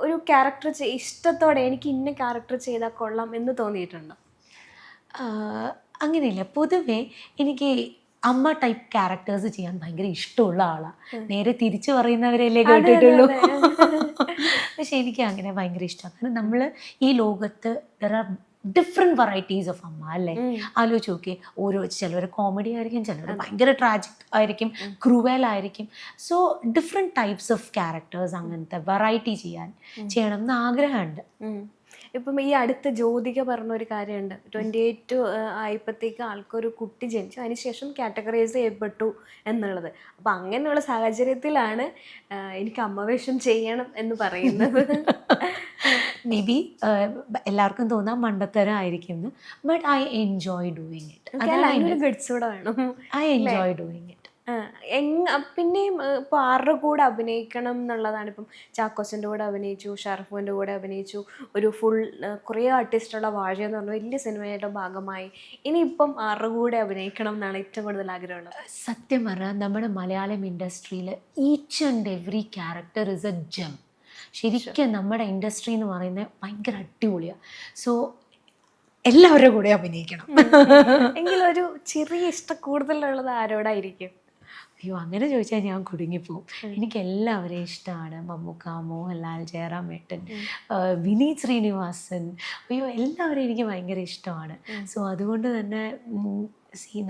ഒരു ക്യാരക്ടർ ഇഷ്ടത്തോടെ എനിക്ക് ഇന്ന ക്യാരക്ടർ ചെയ്താൽ കൊള്ളാം എന്ന് തോന്നിയിട്ടുണ്ടോ? അങ്ങനെയില്ല. പൊതുവേ എനിക്ക് അമ്മ ടൈപ്പ് ക്യാരക്ടേഴ്സ് ചെയ്യാൻ ഭയങ്കര ഇഷ്ടമുള്ള ആളാണ്. നേരെ തിരിച്ചു പറയുന്നവരല്ലേ കേട്ടിട്ടുള്ളൂ. പക്ഷെ എനിക്ക് അങ്ങനെ ഭയങ്കര ഇഷ്ടമാണ്. കാരണം നമ്മൾ ഈ ലോകത്ത് ഡിഫറെൻറ്റ് വെറൈറ്റീസ് ഓഫ് അമ്മ അല്ലേ? ആലോചിച്ച് നോക്കിയേ. ഓരോ ചിലവർ കോമഡി ആയിരിക്കും, ചിലവർ ഭയങ്കര ട്രാജിക് ആയിരിക്കും, ക്രൂവൽ ആയിരിക്കും. So different types of characters അങ്ങനത്തെ വെറൈറ്റി ചെയ്യണം എന്ന് ആഗ്രഹമുണ്ട്. ഇപ്പം ഈ അടുത്ത ജ്യോതിക പറഞ്ഞൊരു കാര്യമുണ്ട്. 28 ആയപ്പോഴത്തേക്ക് ആൾക്കൊരു കുട്ടി ജനിച്ചു, അതിനുശേഷം കാറ്റഗറൈസ് ചെയ്യപ്പെട്ടു എന്നുള്ളത്. അപ്പം അങ്ങനെയുള്ള സാഹചര്യത്തിലാണ് എനിക്ക് അമ്മവേഷം ചെയ്യണം എന്ന് പറയുന്നത്. മേ ബി എല്ലാവർക്കും തോന്നാൻ മണ്ടത്തരമായിരിക്കും, but I enjoy doing it. ഗഡ്സൂടെ വേണം. I enjoy doing it. പിന്നെയും ഇപ്പോൾ ആരുടെ കൂടെ അഭിനയിക്കണം എന്നുള്ളതാണ്. ഇപ്പം ചാക്കോസിൻ്റെ കൂടെ അഭിനയിച്ചു, ഷറഫുവിൻ്റെ കൂടെ അഭിനയിച്ചു, ഒരു ഫുൾ കുറേ ആർട്ടിസ്റ്റുള്ള വാഴ എന്ന് പറഞ്ഞ വലിയ സിനിമയുടെ ഭാഗമായി. ഇനിയിപ്പം ആരുടെ കൂടെ അഭിനയിക്കണം എന്നാണ് ഏറ്റവും കൂടുതൽ ആഗ്രഹമുള്ളത്? സത്യം പറഞ്ഞാൽ നമ്മുടെ മലയാളം ഇൻഡസ്ട്രിയിൽ each and every character is a gem. ശരിക്കും നമ്മുടെ ഇൻഡസ്ട്രി എന്ന് പറയുന്നത് ഭയങ്കര അടിപൊളിയാണ്. സോ എല്ലാവരുടെ കൂടെ അഭിനയിക്കണം. എങ്കിലും ഒരു ചെറിയ ഇഷ്ടം കൂടുതലുള്ളത് ആരോടായിരിക്കും? അയ്യോ, അങ്ങനെ ചോദിച്ചാൽ ഞാൻ കുടുങ്ങിപ്പോവും. എനിക്ക് എല്ലാവരെയും ഇഷ്ടമാണ്. മമ്മൂക്ക, മോഹൻലാൽ, ജയറാം ഏട്ടൻ, വിനീത് ശ്രീനിവാസൻ, അയ്യോ എല്ലാവരെയും എനിക്ക് ഭയങ്കര ഇഷ്ടമാണ്. സോ അതുകൊണ്ട് തന്നെ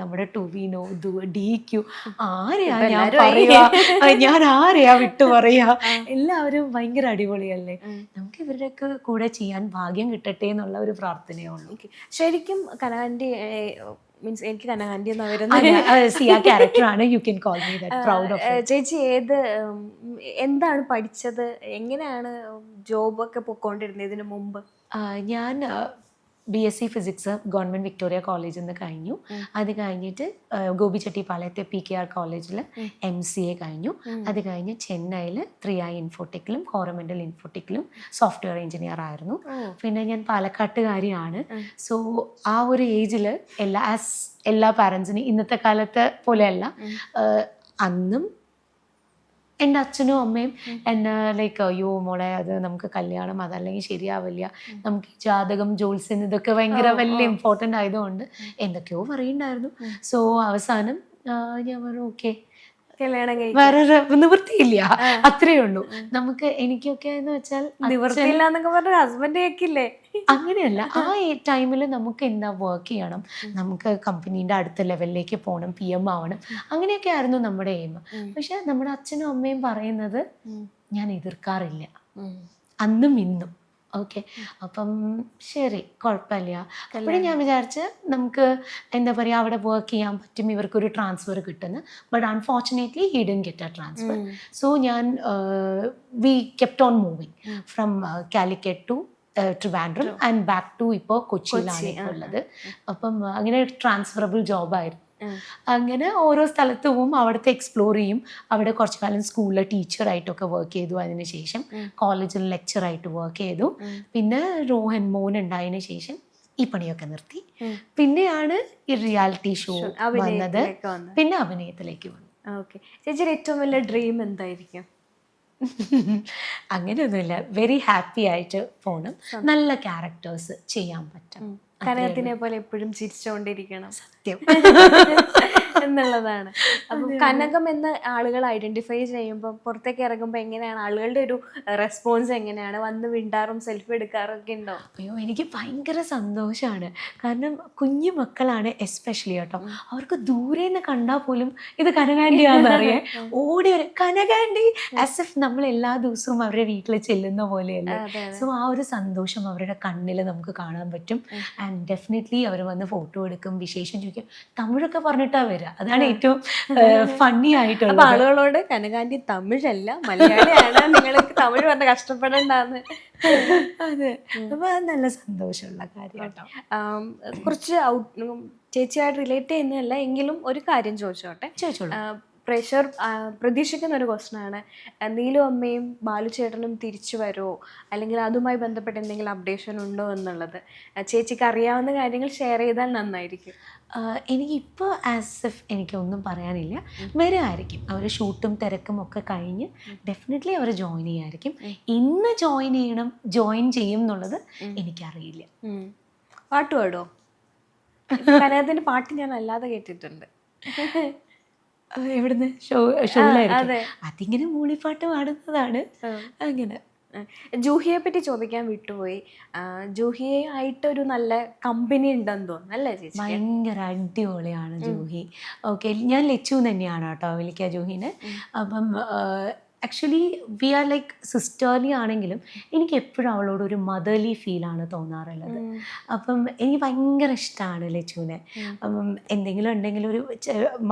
നമ്മുടെ ടൊവിനോ, DQ, ആരെയാ ഞാൻ പറയാ, ഞാൻ ആരെയാ വിട്ടു പറയാ, എല്ലാവരും ഭയങ്കര അടിപൊളിയല്ലേ. നമുക്ക് ഇവരുടെയൊക്കെ കൂടെ ചെയ്യാൻ ഭാഗ്യം കിട്ടട്ടെ എന്നുള്ള ഒരു പ്രാർത്ഥനയേ ഉള്ളൂ. ശരിക്കും കനകാന്റി മീൻസ് എനിക്ക് കനകാന്റി എന്ന് ക്യാരക്ടറാണ്. You can call me that, proud of. ചേച്ചി എന്താണ് പഠിച്ചത്? എങ്ങനെയാണ് ജോബൊക്കെ പൊക്കോണ്ടിരുന്നത് ഇതിനു മുമ്പ്? ഞാൻ BSc ഫിസിക്സ് ഗവൺമെൻറ് വിക്ടോറിയ കോളേജിൽ നിന്ന് കഴിഞ്ഞു. അത് കഴിഞ്ഞിട്ട് ഗോപിച്ചെട്ടിപ്പാളയത്തെ PKR കോളേജിൽ MCA കഴിഞ്ഞു. അത് കഴിഞ്ഞ് ചെന്നൈയിൽ 3i ഇൻഫോടെക്കിലും കോറമൻഡൽ ഇൻഫോടെക്കിലും സോഫ്റ്റ്വെയർ എഞ്ചിനീയർ ആയിരുന്നു. പിന്നെ ഞാൻ പാലക്കാട്ടുകാരിയാണ്. സോ ആ ഒരു ഏജിൽ എല്ലാ പാരൻസിനും ഇന്നത്തെ കാലത്തെ പോലെയല്ല, അന്നും എൻ്റെ അച്ഛനും അമ്മയും എന്നെ ലൈക്ക് അയ്യോ മോളെ അത് നമുക്ക് കല്യാണം അതല്ലെങ്കിൽ ശരിയാവില്ല, നമുക്ക് ജാതകം, ജോത്സ്യം ഇതൊക്കെ ഭയങ്കര വലിയ ഇമ്പോർട്ടൻ്റ് ആയതുകൊണ്ട് എന്തൊക്കെയോ പറയുന്നുണ്ടായിരുന്നു. സോ അവസാനം ഞാൻ പറഞ്ഞു ഓക്കെ, വേറെ നിവൃത്തിയില്ല, അത്രേ ഉള്ളൂ. നമുക്ക് എനിക്കൊക്കെ എന്ന് വെച്ചാൽ നിവൃത്തിയില്ല എന്നൊക്കെ പറഞ്ഞ ഹസ്ബൻഡ് കേൾക്കില്ലേ? അങ്ങനെയല്ല, ആ ടൈമിൽ നമുക്ക് എന്താ വർക്ക് ചെയ്യണം, നമുക്ക് കമ്പനീൻ്റെ അടുത്ത ലെവലിലേക്ക് പോകണം, PM ആവണം, അങ്ങനെയൊക്കെ ആയിരുന്നു നമ്മുടെ എയിം. പക്ഷെ നമ്മുടെ അച്ഛനും അമ്മയും പറയുന്നത് ഞാൻ എതിർക്കാറില്ല, അന്നും ഇന്നും. ഓക്കെ, അപ്പം ശരി, കുഴപ്പമില്ല. അപ്പോഴും ഞാൻ വിചാരിച്ച് നമുക്ക് എന്താ പറയുക, അവിടെ വർക്ക് ചെയ്യാൻ പറ്റും, ഇവർക്കൊരു ട്രാൻസ്ഫർ കിട്ടുന്നു. But unfortunately he didn't get a transfer. So we kept on moving from Calicut to Trivandrum and back to ഇപ്പോൾ കൊച്ചിയിലാണ് ഇപ്പോൾ ഉള്ളത്. അപ്പം അങ്ങനെ ട്രാൻസ്ഫറബിൾ ജോബായിരുന്നു. അങ്ങനെ ഓരോ സ്ഥലത്ത് പോവും, അവിടുത്തെ എക്സ്പ്ലോർ ചെയ്യും. അവിടെ കുറച്ചു കാലം സ്കൂളിലെ ടീച്ചറായിട്ടൊക്കെ വർക്ക് ചെയ്തു. അതിനുശേഷം കോളേജിൽ ലെക്ചറായിട്ട് വർക്ക് ചെയ്തു. പിന്നെ മോൻ ഉണ്ടായതിനു ശേഷം ഈ പണിയൊക്കെ നിർത്തി. പിന്നെയാണ് ഈ റിയാലിറ്റി ഷോ വന്നത്, പിന്നെ അഭിനയത്തിലേക്ക് വന്നു. ഓക്കെ, ചേച്ചിയുടെ ഏറ്റവും വലിയ ഡ്രീം എന്തായിരിക്കും? അങ്ങനെയൊന്നുമില്ല, വെരി ഹാപ്പി ആയിട്ട് പോകണം, നല്ല ക്യാരക്ടേഴ്സ് ചെയ്യാൻ പറ്റും. കനകത്തിനെ പോലെ എപ്പോഴും ചിരിച്ചുകൊണ്ടിരിക്കണം, സത്യം എന്നുള്ളതാണ്. അപ്പം കനകം എന്ന ആളുകൾ ഐഡന്റിഫൈ ചെയ്യുമ്പോൾ പുറത്തേക്ക് ഇറങ്ങുമ്പോൾ എങ്ങനെയാണ് ആളുകളുടെ ഒരു റെസ്പോൺസ്? എങ്ങനെയാണ്? വന്ന് വിണ്ടാറും സെൽഫി എടുക്കാറൊക്കെ ഉണ്ടോ? അയ്യോ, എനിക്ക് ഭയങ്കര സന്തോഷമാണ്. കാരണം കുഞ്ഞു മക്കളാണ് എസ്പെഷ്യലി കേട്ടോ, അവർക്ക് ദൂരെ നിന്ന് കണ്ടാൽ പോലും ഇത് കനകാന്റിയാണെന്നറിയേ, ഓടി വരും കനകാന്റി, ആസ് ഇഫ് നമ്മൾ എല്ലാ ദിവസവും അവരുടെ വീട്ടിൽ ചെല്ലുന്ന പോലെയല്ലേ. സോ ആ ഒരു സന്തോഷം അവരുടെ കണ്ണിൽ നമുക്ക് കാണാൻ പറ്റും. ആൻഡ് ഡെഫിനറ്റ്ലി അവർ വന്ന് ഫോട്ടോ എടുക്കും, വിശേഷം ചോദിക്കും. തമിഴൊക്കെ പറഞ്ഞിട്ടാണ് വരിക, അതാണ് ഏറ്റവും ഫണ്ണി അപ്പൊ ആയിട്ടുള്ളത്. ആളുകളോട് കനകാന്റി തമിഴല്ല മലയാളിയാണ്, നിങ്ങൾക്ക് തമിഴ് പറഞ്ഞ കഷ്ടപ്പെടണ്ടെന്ന്. അതെ, അപ്പൊ അത് നല്ല സന്തോഷമുള്ള കാര്യം കേട്ടോ. കുറച്ച് ചേച്ചിയായിട്ട് റിലേറ്റ് ചെയ്യുന്നതല്ല എങ്കിലും ഒരു കാര്യം ചോദിച്ചോട്ടെ. ചോദിച്ചോളൂ. പ്രഷർ പ്രതീക്ഷിക്കുന്ന ഒരു ക്വസ്റ്റൻ ആണ്. നീലു അമ്മയും ബാലു ചേട്ടനും തിരിച്ചു വരുമോ, അല്ലെങ്കിൽ അതുമായി ബന്ധപ്പെട്ട് എന്തെങ്കിലും അപ്ഡേഷൻ ഉണ്ടോ എന്നുള്ളത് ചേച്ചിക്ക് അറിയാവുന്ന കാര്യങ്ങൾ ഷെയർ ചെയ്താൽ നന്നായിരിക്കും. എനിക്കിപ്പോൾ ആസ് ഇഫ് എനിക്കൊന്നും പറയാനില്ല. വരുമായിരിക്കും, അവർ ഷൂട്ടും തിരക്കും ഒക്കെ കഴിഞ്ഞ് ഡെഫിനറ്റ്ലി അവർ ജോയിൻ ചെയ്യായിരിക്കും. ഇന്ന് ജോയിൻ ചെയ്യും എന്നുള്ളത് എനിക്കറിയില്ല. പാട്ട് പാടോ? കനകത്തിന്റെ പാട്ട് ഞാൻ അല്ലാതെ കേട്ടിട്ടുണ്ട്. എവിടുന്ന്? ഷോയിലായിരിക്കും. അതിങ്ങനെ മൂളിപ്പാട്ട് പാടുന്നതാണ് അങ്ങനെ. ജൂഹിയെ പറ്റി ചോദിക്കാൻ വിട്ടുപോയി. ജൂഹിയെ ആയിട്ട് ഒരു നല്ല കമ്പനി ഉണ്ടെന്ന് തോന്നുന്നു അല്ലേ ചേച്ചി? ഭയങ്കര അടിപൊളിയാണ് ജൂഹി. ഓക്കെ, ഞാൻ ലച്ചു തന്നെയാണ് കേട്ടോ വിളിക്കുക ജൂഹിനെ. അപ്പം actually we are like sisterly ആണെങ്കിലും എനിക്ക് എപ്പോഴും അവളോട് ഒരു മദർലി ഫീലാണ് തോന്നാറുള്ളത്. അപ്പം എനിക്ക് ഭയങ്കര ഇഷ്ടമാണ് ലച്ചുവിനെ. അപ്പം എന്തെങ്കിലും ഉണ്ടെങ്കിലും ഒരു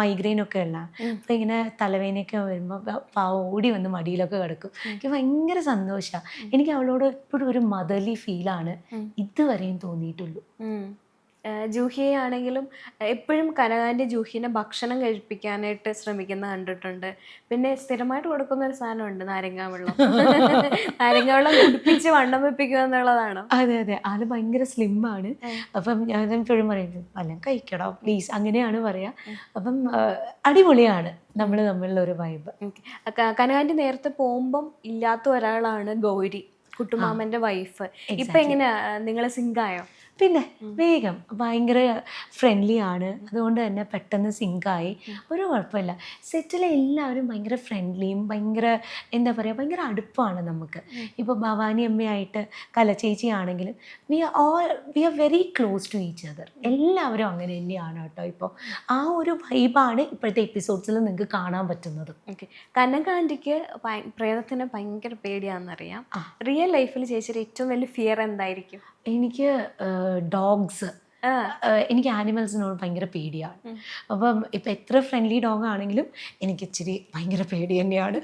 മൈഗ്രെയിനൊക്കെ ഉള്ള അപ്പം ഇങ്ങനെ തലവേദനയൊക്കെ വരുമ്പോൾ ഓടി വന്ന് മടിയിലൊക്കെ കിടക്കും. എനിക്ക് ഭയങ്കര സന്തോഷമാണ്. എനിക്ക് അവളോട് എപ്പോഴും ഒരു മദർലി ഫീലാണ് ഇതുവരെയും തോന്നിയിട്ടുള്ളൂ. ജൂഹിയെ ആണെങ്കിലും എപ്പോഴും കനകാൻ്റെ ജൂഹിനെ ഭക്ഷണം കഴിപ്പിക്കാനായിട്ട് ശ്രമിക്കുന്ന കണ്ടിട്ടുണ്ട്. പിന്നെ സ്ഥിരമായിട്ട് കൊടുക്കുന്ന ഒരു സാധനമുണ്ട്, നാരങ്ങാവെള്ളം. നാരങ്ങാവെള്ളം കുടിപ്പിച്ച് വണ്ണം വെപ്പിക്കുക എന്നുള്ളതാണ്. അതെ അതെ, ആള് ഭയങ്കര സ്ലിമ്മാണ്. അപ്പം ഞാൻ എപ്പോഴും പറയുന്നത് വല്ലതും കഴിക്കടോ പ്ലീസ്, അങ്ങനെയാണ് പറയാ. അപ്പം അടിപൊളിയാണ് നമ്മൾ തമ്മിലുള്ള ഒരു വൈബ്. കനകാൻ്റെ നേരത്തെ പോകുമ്പം ഇല്ലാത്ത ഒരാളാണ് ഗൗരി, കുട്ടുമാമന്റെ വൈഫ്. ഇപ്പൊ എങ്ങനെയാ നിങ്ങൾ സിങ്കായോ? പിന്നെ വേഗം ഭയങ്കര ഫ്രണ്ട്ലി ആണ്, അതുകൊണ്ട് തന്നെ പെട്ടെന്ന് സിങ്കായി. ഒരു കുഴപ്പമില്ല. സെറ്റിലെ എല്ലാവരും ഭയങ്കര ഫ്രണ്ട്ലിയും ഭയങ്കര എന്താ പറയുക ഭയങ്കര അടുപ്പമാണ് നമുക്ക്. ഇപ്പോൾ ഭവാനി അമ്മയായിട്ട് കലച്ചേച്ചി ആണെങ്കിലും we are very close to each other. എല്ലാവരും അങ്ങനെ തന്നെയാണ് കേട്ടോ. ഇപ്പോൾ ആ ഒരു വൈബാണ് ഇപ്പോഴത്തെ എപ്പിസോഡ്സിൽ നിങ്ങൾക്ക് കാണാൻ പറ്റുന്നത്. ഓക്കെ, കനകാന്റിക്ക് പ്രേതത്തിന് ഭയങ്കര പേടിയാണെന്നറിയാം. റിയൽ ലൈഫിൽ ചേച്ചിയുടെ ഏറ്റവും വലിയ ഫിയർ എന്തായിരിക്കും? എനിക്ക് ഡോഗ്സ്, എനിക്ക് ആനിമൽസിനോട് ഭയങ്കര പേടിയാണ്. അപ്പം ഇപ്പം എത്ര ഫ്രണ്ട്ലി ഡോഗ് ആണെങ്കിലും എനിക്ക് ഇച്ചിരി ഭയങ്കര പേടി തന്നെയാണ്.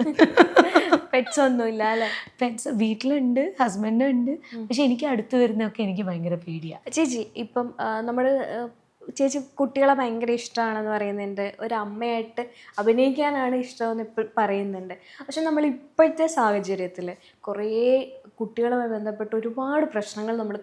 പെറ്റ്സ് ഒന്നുമില്ല അല്ലേ? പെറ്റ്സ് വീട്ടിലുണ്ട്, ഹസ്ബൻഡുണ്ട്, പക്ഷെ എനിക്ക് അടുത്ത് വരുന്നതൊക്കെ എനിക്ക് ഭയങ്കര പേടിയാണ്. ചേച്ചി ഇപ്പം നമ്മൾ ചേച്ചി കുട്ടികളെ ഭയങ്കര ഇഷ്ടമാണെന്ന് പറയുന്നുണ്ട്, ഒരു അമ്മയായിട്ട് അഭിനയിക്കാനാണ് ഇഷ്ടമെന്ന് ഇപ്പോൾ പറയുന്നുണ്ട്. പക്ഷെ നമ്മൾ ഇപ്പോഴത്തെ സാഹചര്യത്തിൽ കുറേ കുട്ടികളുമായി ബന്ധപ്പെട്ട് ഒരുപാട് പ്രശ്നങ്ങൾ നമ്മൾ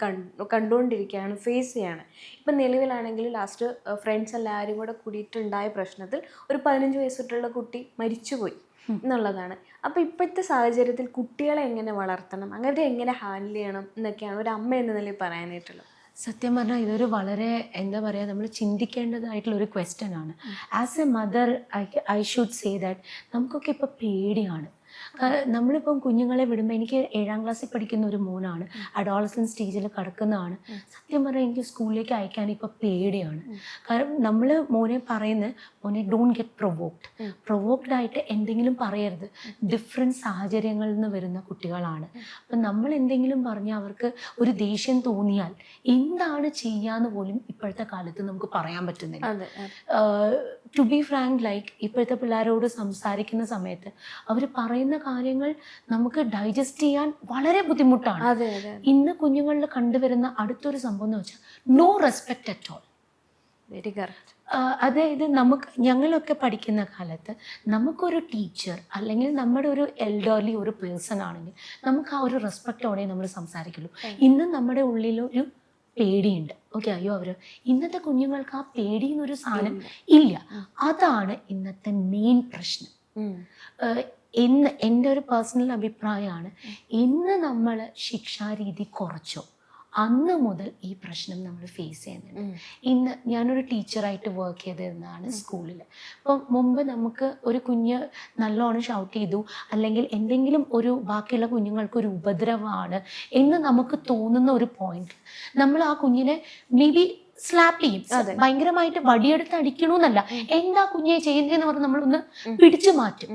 കണ്ടുകൊണ്ടിരിക്കുകയാണ്, ഫേസ് ചെയ്യാണ്. ഇപ്പം നിലവിലാണെങ്കിൽ ലാസ്റ്റ് ഫ്രണ്ട്സ് എല്ലാവരും കൂടെ കൂടിയിട്ടുണ്ടായ പ്രശ്നത്തിൽ ഒരു 15 വയസ്സുള്ള കുട്ടി മരിച്ചുപോയി എന്നുള്ളതാണ്. അപ്പോൾ ഇപ്പോഴത്തെ സാഹചര്യത്തിൽ കുട്ടികളെ എങ്ങനെ വളർത്തണം, അവരെ എങ്ങനെ ഹാൻഡിൽ ചെയ്യണം എന്നൊക്കെയാണ് ഒരു അമ്മ എന്ന നിലയിൽ പറയാനായിട്ടുള്ളത്. സത്യം പറഞ്ഞാൽ ഇതൊരു വളരെ എന്താ പറയുക നമ്മൾ ചിന്തിക്കേണ്ടതായിട്ടുള്ളൊരു ക്വസ്റ്റ്യൻ ആണ്. As a mother I should say that നമുക്കൊക്കെ ഇപ്പോൾ പേടിയാണ്. നമ്മളിപ്പം കുഞ്ഞുങ്ങളെ വിടുമ്പോൾ എനിക്ക് 7ാം ക്ലാസ്സിൽ പഠിക്കുന്ന ഒരു മോനാണ്, അഡോളസൻസ് സ്റ്റേജിൽ കിടക്കുന്നതാണ്. സത്യം പറഞ്ഞാൽ എനിക്ക് സ്കൂളിലേക്ക് അയക്കാൻ ഇപ്പോൾ പേടിയാണ്. കാരണം നമ്മൾ മോനെ പറയുന്നത് മോനെ ഡോണ്ട് ഗെറ്റ് പ്രൊവോക്ഡ് ആയിട്ട് എന്തെങ്കിലും പറയരുത്. ഡിഫറെൻറ്റ് സാഹചര്യങ്ങളിൽ നിന്ന് വരുന്ന കുട്ടികളാണ്. അപ്പം നമ്മൾ എന്തെങ്കിലും പറഞ്ഞാൽ അവർക്ക് ഒരു ദേഷ്യം തോന്നിയാൽ എന്താണ് ചെയ്യാന്ന് പോലും ഇപ്പോഴത്തെ കാലത്ത് നമുക്ക് പറയാൻ പറ്റുന്നില്ല. ടു ബി ഫ്രാങ്ക്, ലൈക്ക് ഇപ്പോഴത്തെ പിള്ളേരോട് സംസാരിക്കുന്ന സമയത്ത് അവർ പറയുന്ന കാര്യങ്ങൾ നമുക്ക് ഡൈജസ്റ്റ് ചെയ്യാൻ വളരെ ബുദ്ധിമുട്ടാണ്. ഇന്ന് കുഞ്ഞുങ്ങളിൽ കണ്ടുവരുന്ന അടുത്തൊരു സംഭവം എന്ന് വെച്ചാൽ no respect at all. Very correct. അതായത് ഞങ്ങളൊക്കെ പഠിക്കുന്ന കാലത്ത് നമുക്കൊരു ടീച്ചർ അല്ലെങ്കിൽ നമ്മുടെ ഒരു എൽഡർലി ഒരു പേഴ്സൺ ആണെങ്കിൽ നമുക്ക് ആ ഒരു റെസ്പെക്റ്റോടെ നമ്മൾ സംസാരിക്കുള്ളൂ. ഇന്ന് നമ്മുടെ ഉള്ളിലൊരു പേടിയുണ്ട്. ഓക്കെ, അയ്യോ ഇന്നത്തെ കുഞ്ഞുങ്ങൾക്ക് ആ പേടിയെന്നൊരു സാധനം ഇല്ല. അതാണ് ഇന്നത്തെ മെയിൻ പ്രശ്നം. ഇന്ന് എൻ്റെ ഒരു പേഴ്സണൽ അഭിപ്രായമാണ്, ഇന്ന് നമ്മൾ ശിക്ഷാരീതി കുറച്ചോ അന്ന് മുതൽ ഈ പ്രശ്നം നമ്മൾ ഫേസ് ചെയ്യുന്നുണ്ട്. ഇന്ന് ഞാനൊരു ടീച്ചറായിട്ട് വർക്ക് ചെയ്തിരുന്നതാണ് സ്കൂളിൽ. അപ്പം മുമ്പ് നമുക്ക് ഒരു കുഞ്ഞ് നല്ലോണം ഷൗട്ട് ചെയ്തു അല്ലെങ്കിൽ എന്തെങ്കിലും ഒരു ബാക്കിയുള്ള കുഞ്ഞുങ്ങൾക്ക് ഒരു ഉപദ്രവമാണ് എന്ന് നമുക്ക് തോന്നുന്ന ഒരു പോയിന്റ് നമ്മൾ ആ കുഞ്ഞിനെ മേ ബി സ്ലാപ്പ് ചെയ്യും. ഭയങ്കരമായിട്ട് വടിയെടുത്ത് അടിക്കണമെന്നല്ല, എന്താ കുഞ്ഞെ ചെയ്യുന്നതെന്ന് പറഞ്ഞ് നമ്മളൊന്ന് പിടിച്ചു മാറ്റും.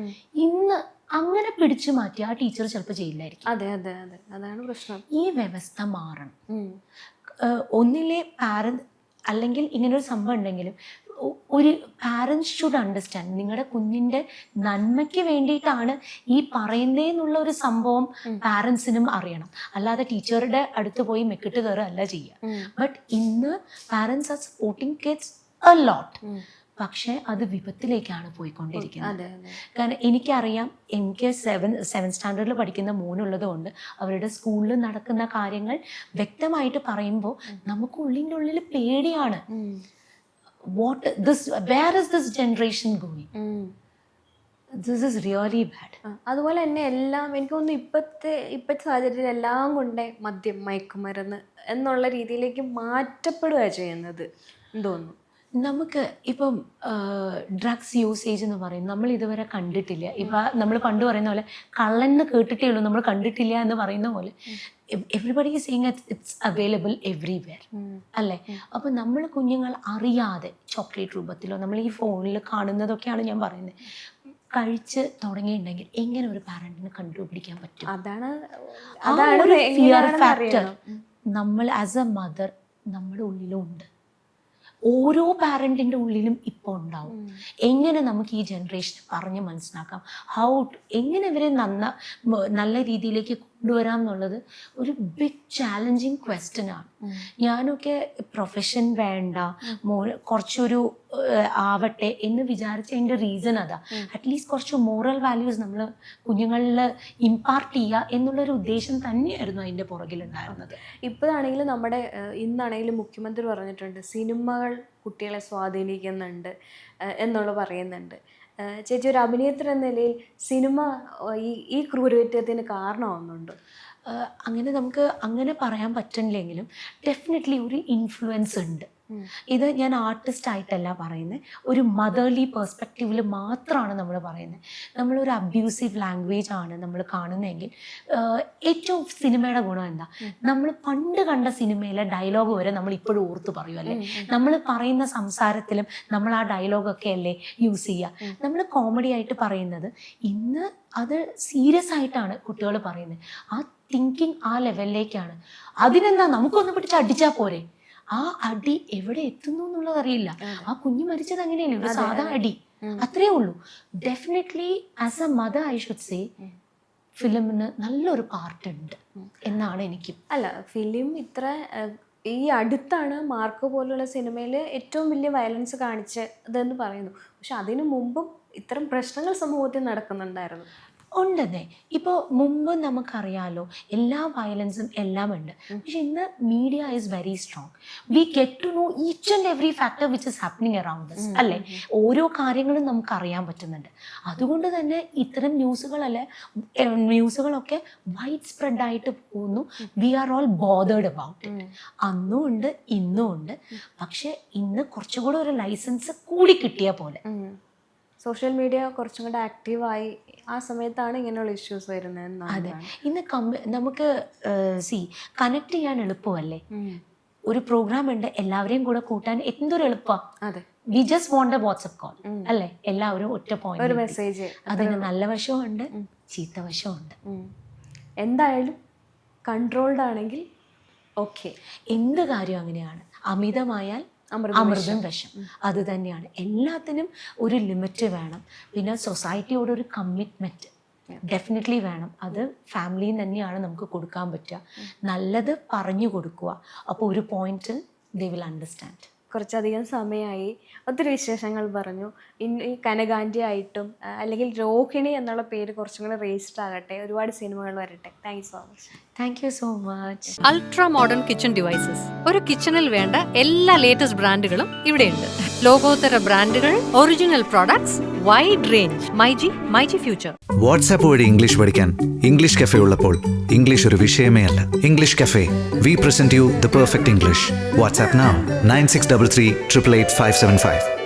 ഇന്ന് അങ്ങനെ പിടിച്ചു മാറ്റി ആ ടീച്ചർ ചിലപ്പോൾ ചെയ്യില്ലായിരിക്കും. അതെ അതെ അതെ, അതാണ് പ്രശ്നം. ഈ വ്യവസ്ഥ മാറണം. ഒന്നിലെ പാരന്റ് അല്ലെങ്കിൽ ഇങ്ങനൊരു സംഭവം ഉണ്ടെങ്കിലും ഒരു പാരൻസ് ഷുഡ് അണ്ടർസ്റ്റാൻഡ് നിങ്ങളുടെ കുഞ്ഞിൻ്റെ നന്മയ്ക്ക് വേണ്ടിയിട്ടാണ് ഈ പറയുന്നതെന്നുള്ള ഒരു സംഭവം പാരൻസിനും അറിയണം. അല്ലാതെ ടീച്ചറുടെ അടുത്ത് പോയി മെക്കിട്ട് കയറുക അല്ല ചെയ്യുക. ബട്ട് ഇന്ന് parents R supporting kids a lot. പക്ഷേ അത് വിപത്തിലേക്കാണ് പോയിക്കൊണ്ടിരിക്കുന്നത്. കാരണം എനിക്കറിയാം, എനിക്ക് സെവൻ സ്റ്റാൻഡേർഡിൽ പഠിക്കുന്ന മോനുള്ളത് കൊണ്ട് അവരുടെ സ്കൂളിൽ നടക്കുന്ന കാര്യങ്ങൾ വ്യക്തമായിട്ട് പറയുമ്പോൾ നമുക്ക് ഉള്ളിൻ്റെ ഉള്ളിൽ പേടിയാണ്. where is this generation going? This is really bad. അതുപോലെ തന്നെ എല്ലാം എനിക്ക് തോന്നുന്നു ഇപ്പോഴത്തെ സാഹചര്യത്തിൽ എല്ലാം കൊണ്ട് മദ്യം, മയക്കുമരുന്ന് എന്നുള്ള രീതിയിലേക്ക് മാറ്റപ്പെടുക ചെയ്യുന്നത് തോന്നുന്നു. നമുക്ക് ഇപ്പം ഡ്രഗ്സ് യൂസേജ് എന്ന് പറയും, നമ്മൾ ഇതുവരെ കണ്ടിട്ടില്ല. ഇപ്പം നമ്മൾ പണ്ട് പറയുന്ന പോലെ കള്ളന്ന് കേട്ടിട്ടേ ഉള്ളൂ, നമ്മൾ കണ്ടിട്ടില്ല എന്ന് പറയുന്ന പോലെ everybody is saying it's available everywhere അല്ലേ. അപ്പം നമ്മൾ കുഞ്ഞുങ്ങൾ അറിയാതെ ചോക്ലേറ്റ് രൂപത്തിലോ നമ്മൾ ഈ ഫോണിൽ കാണുന്നതൊക്കെയാണ് ഞാൻ പറയുന്നത്, കഴിച്ച് തുടങ്ങിയിട്ടുണ്ടെങ്കിൽ എങ്ങനെ ഒരു പാരന്റിന് കണ്ടുപിടിക്കാൻ പറ്റും? അതാണ് ഫിയർ ഫാക്ടർ നമ്മൾ ആസ് എ മദർ നമ്മുടെ ഉള്ളിലും ഉണ്ട്, ഓരോ പാരൻറ്റിൻ്റെ ഉള്ളിലും ഇപ്പോൾ ഉണ്ടാവും. എങ്ങനെ നമുക്ക് ഈ ജനറേഷനെ പറഞ്ഞ് മനസ്സിലാക്കാം, എങ്ങനെ ഇവരെ നല്ല രീതിയിലേക്ക് കൊണ്ടുവരാം എന്നുള്ളത് ഒരു ബിഗ് ചാലഞ്ചിങ് ക്വസ്റ്റ്യനാണ്. ഞാനൊക്കെ പ്രൊഫഷൻ വേണ്ട, കുറച്ചൊരു ആവട്ടെ എന്ന് വിചാരിച്ചതിൻ്റെ റീസൺ അതാ. അറ്റ്ലീസ്റ്റ് കുറച്ച് മോറൽ വാല്യൂസ് നമ്മൾ കുഞ്ഞുങ്ങളിൽ ഇമ്പാർട്ട് ചെയ്യുക എന്നുള്ളൊരു ഉദ്ദേശം തന്നെയായിരുന്നു അതിൻ്റെ പുറകിലുണ്ടായിരുന്നത്. ഇപ്പോഴാണെങ്കിലും ഇന്നാണെങ്കിലും മുഖ്യമന്ത്രി പറഞ്ഞിട്ടുണ്ട് സിനിമകൾ കുട്ടികളെ സ്വാധീനിക്കുന്നുണ്ട് എന്നുള്ള പറയുന്നുണ്ട്. ചേച്ചി ഒരു അഭിനേത്രി എന്ന നിലയിൽ സിനിമ ഈ ക്രൂരകൃത്യത്തിന് കാരണമാവുന്നുണ്ട്? അങ്ങനെ നമുക്ക് അങ്ങനെ പറയാൻ പറ്റില്ലെങ്കിലും ഡെഫിനറ്റ്ലി ഒരു ഇൻഫ്ലുവൻസ് ഉണ്ട്. ഇത് ഞാൻ ആർട്ടിസ്റ്റ് ആയിട്ടല്ല പറയുന്നത്, ഒരു മദർലി പെർസ്പെക്റ്റീവിൽ മാത്രമാണ് നമ്മൾ പറയുന്നത്. നമ്മളൊരു അബ്യൂസീവ് ലാംഗ്വേജ് ആണ് നമ്മൾ കാണുന്നതെങ്കിൽ ഏറ്റവും സിനിമയുടെ ഗുണം എന്താ, നമ്മൾ പണ്ട് കണ്ട സിനിമയിലെ ഡയലോഗ് വരെ നമ്മൾ ഇപ്പോഴും ഓർത്ത് പറയും അല്ലേ. നമ്മൾ പറയുന്ന സംസാരത്തിലും നമ്മൾ ആ ഡയലോഗൊക്കെ അല്ലേ യൂസ് ചെയ്യുക. നമ്മൾ കോമഡി ആയിട്ട് പറയുന്നത് ഇന്ന് അത് സീരിയസ് ആയിട്ടാണ് കുട്ടികൾ പറയുന്നത്. ആ തിങ്കിങ് ആ ലെവലിലേക്കാണ്. അതിനെന്താ നമുക്കൊന്ന് പിടിച്ച് അടിച്ചാൽ പോരെ, ആ അടി എവിടെ എത്തുന്നു എന്നുള്ളത് അറിയില്ല. ആ കുഞ്ഞ് മരിച്ചത് അങ്ങനെയല്ലേ, ഒരു സാധാ അടി, അത്രേ ഉള്ളൂ. Definitely as a mother I should say ഫിലിമിന് നല്ലൊരു പാർട്ട് ഉണ്ട് എന്നാണ് എനിക്ക്. അല്ല, ഫിലിം ഈ അടുത്താണ് മാർക്കോ പോലുള്ള സിനിമയിൽ ഏറ്റവും വലിയ വയലൻസ് കാണിച്ചതെന്ന് പറയുന്നു. പക്ഷെ അതിനു മുമ്പും ഇത്തരം പ്രശ്നങ്ങൾ സമൂഹത്തിൽ നടക്കുന്നുണ്ടായിരുന്നു. ഉണ്ടെന്നേ. ഇപ്പോൾ മുമ്പ് നമുക്കറിയാലോ എല്ലാ വയലൻസും എല്ലാം ഉണ്ട്. പക്ഷെ ഇന്ന് media is very strong. We get to know each and every factor which is happening around us അല്ലേ. ഓരോ കാര്യങ്ങളും നമുക്ക് അറിയാൻ പറ്റുന്നുണ്ട്. അതുകൊണ്ട് തന്നെ ഇത്തരം ന്യൂസുകളൊക്കെ വൈഡ് സ്പ്രെഡ് ആയിട്ട് പോകുന്നു. We are all bothered about it. അന്നും ഉണ്ട് ഇന്നും ഉണ്ട്. പക്ഷെ ഇന്ന് കുറച്ചുകൂടെ ഒരു ലൈസൻസ് കൂടി കിട്ടിയ പോലെ സോഷ്യൽ മീഡിയ കുറച്ചും കൂടെ ആക്റ്റീവായി ആ സമയത്താണ് ഇങ്ങനെയുള്ള ഇഷ്യൂസ് വരുന്നത്. അതെ, ഇന്ന് നമുക്ക് കണക്ട് ചെയ്യാൻ എളുപ്പമല്ലേ. ഒരു പ്രോഗ്രാം ഉണ്ട്, എല്ലാവരെയും കൂടെ കൂട്ടാൻ എന്തൊരു എളുപ്പമാണ്. അതെ, we just want A WhatsApp call അല്ലേ, എല്ലാവരും ഒറ്റ പോയിന്റ്, ഒരു മെസ്സേജ്. അതിന് നല്ല വശമുണ്ട് ചീത്ത വശമുണ്ട്. എന്തായാലും കൺട്രോൾഡ് ആണെങ്കിൽ ഓക്കെ. എന്ത് കാര്യം അങ്ങനെയാണ്, അമിതമായാൽ അമൃതം വിഷം. അത് തന്നെയാണ്. എല്ലാത്തിനും ഒരു ലിമിറ്റ് വേണം. പിന്നെ സൊസൈറ്റിയോടൊരു കമ്മിറ്റ്മെൻറ്റ് ഡെഫിനറ്റ്ലി വേണം. അത് ഫാമിലിയിൽ തന്നെയാണ് നമുക്ക് കൊടുക്കാൻ പറ്റുക. നല്ലത് പറഞ്ഞു കൊടുക്കുക. അപ്പോൾ ഒരു പോയിന്റിൽ ദേ വിൽ അണ്ടർസ്റ്റാൻഡ്. കുറച്ചധികം സമയമായി, ഒത്തിരി വിശേഷങ്ങൾ പറഞ്ഞു. ഈ കനകാന്റി ആയിട്ടും അല്ലെങ്കിൽ രോഹിണി എന്നുള്ള പേര് കുറച്ചും കൂടെ രജിസ്റ്റർ ആകട്ടെ, ഒരുപാട് സിനിമകൾ വരട്ടെ. Thank you so much. Thank you so much. Ultra modern kitchen devices, ഒരു കിച്ചണിൽ വേണ്ട എല്ലാ ലേറ്റസ്റ്റ് ബ്രാൻഡുകളും ഇവിടെയുണ്ട്. ലോകോത്തര ബ്രാൻഡുകൾ, original products, wide range. MyG future. WhatsApp വഴി ഇംഗ്ലീഷ് പഠിക്കാൻ ഇംഗ്ലീഷ് കഫേ ഉള്ളപ്പോൾ ഇംഗ്ലീഷ് ഒരു വിഷയമേ അല്ല. English cafe, we present you the perfect English. WhatsApp now 9633 888 575.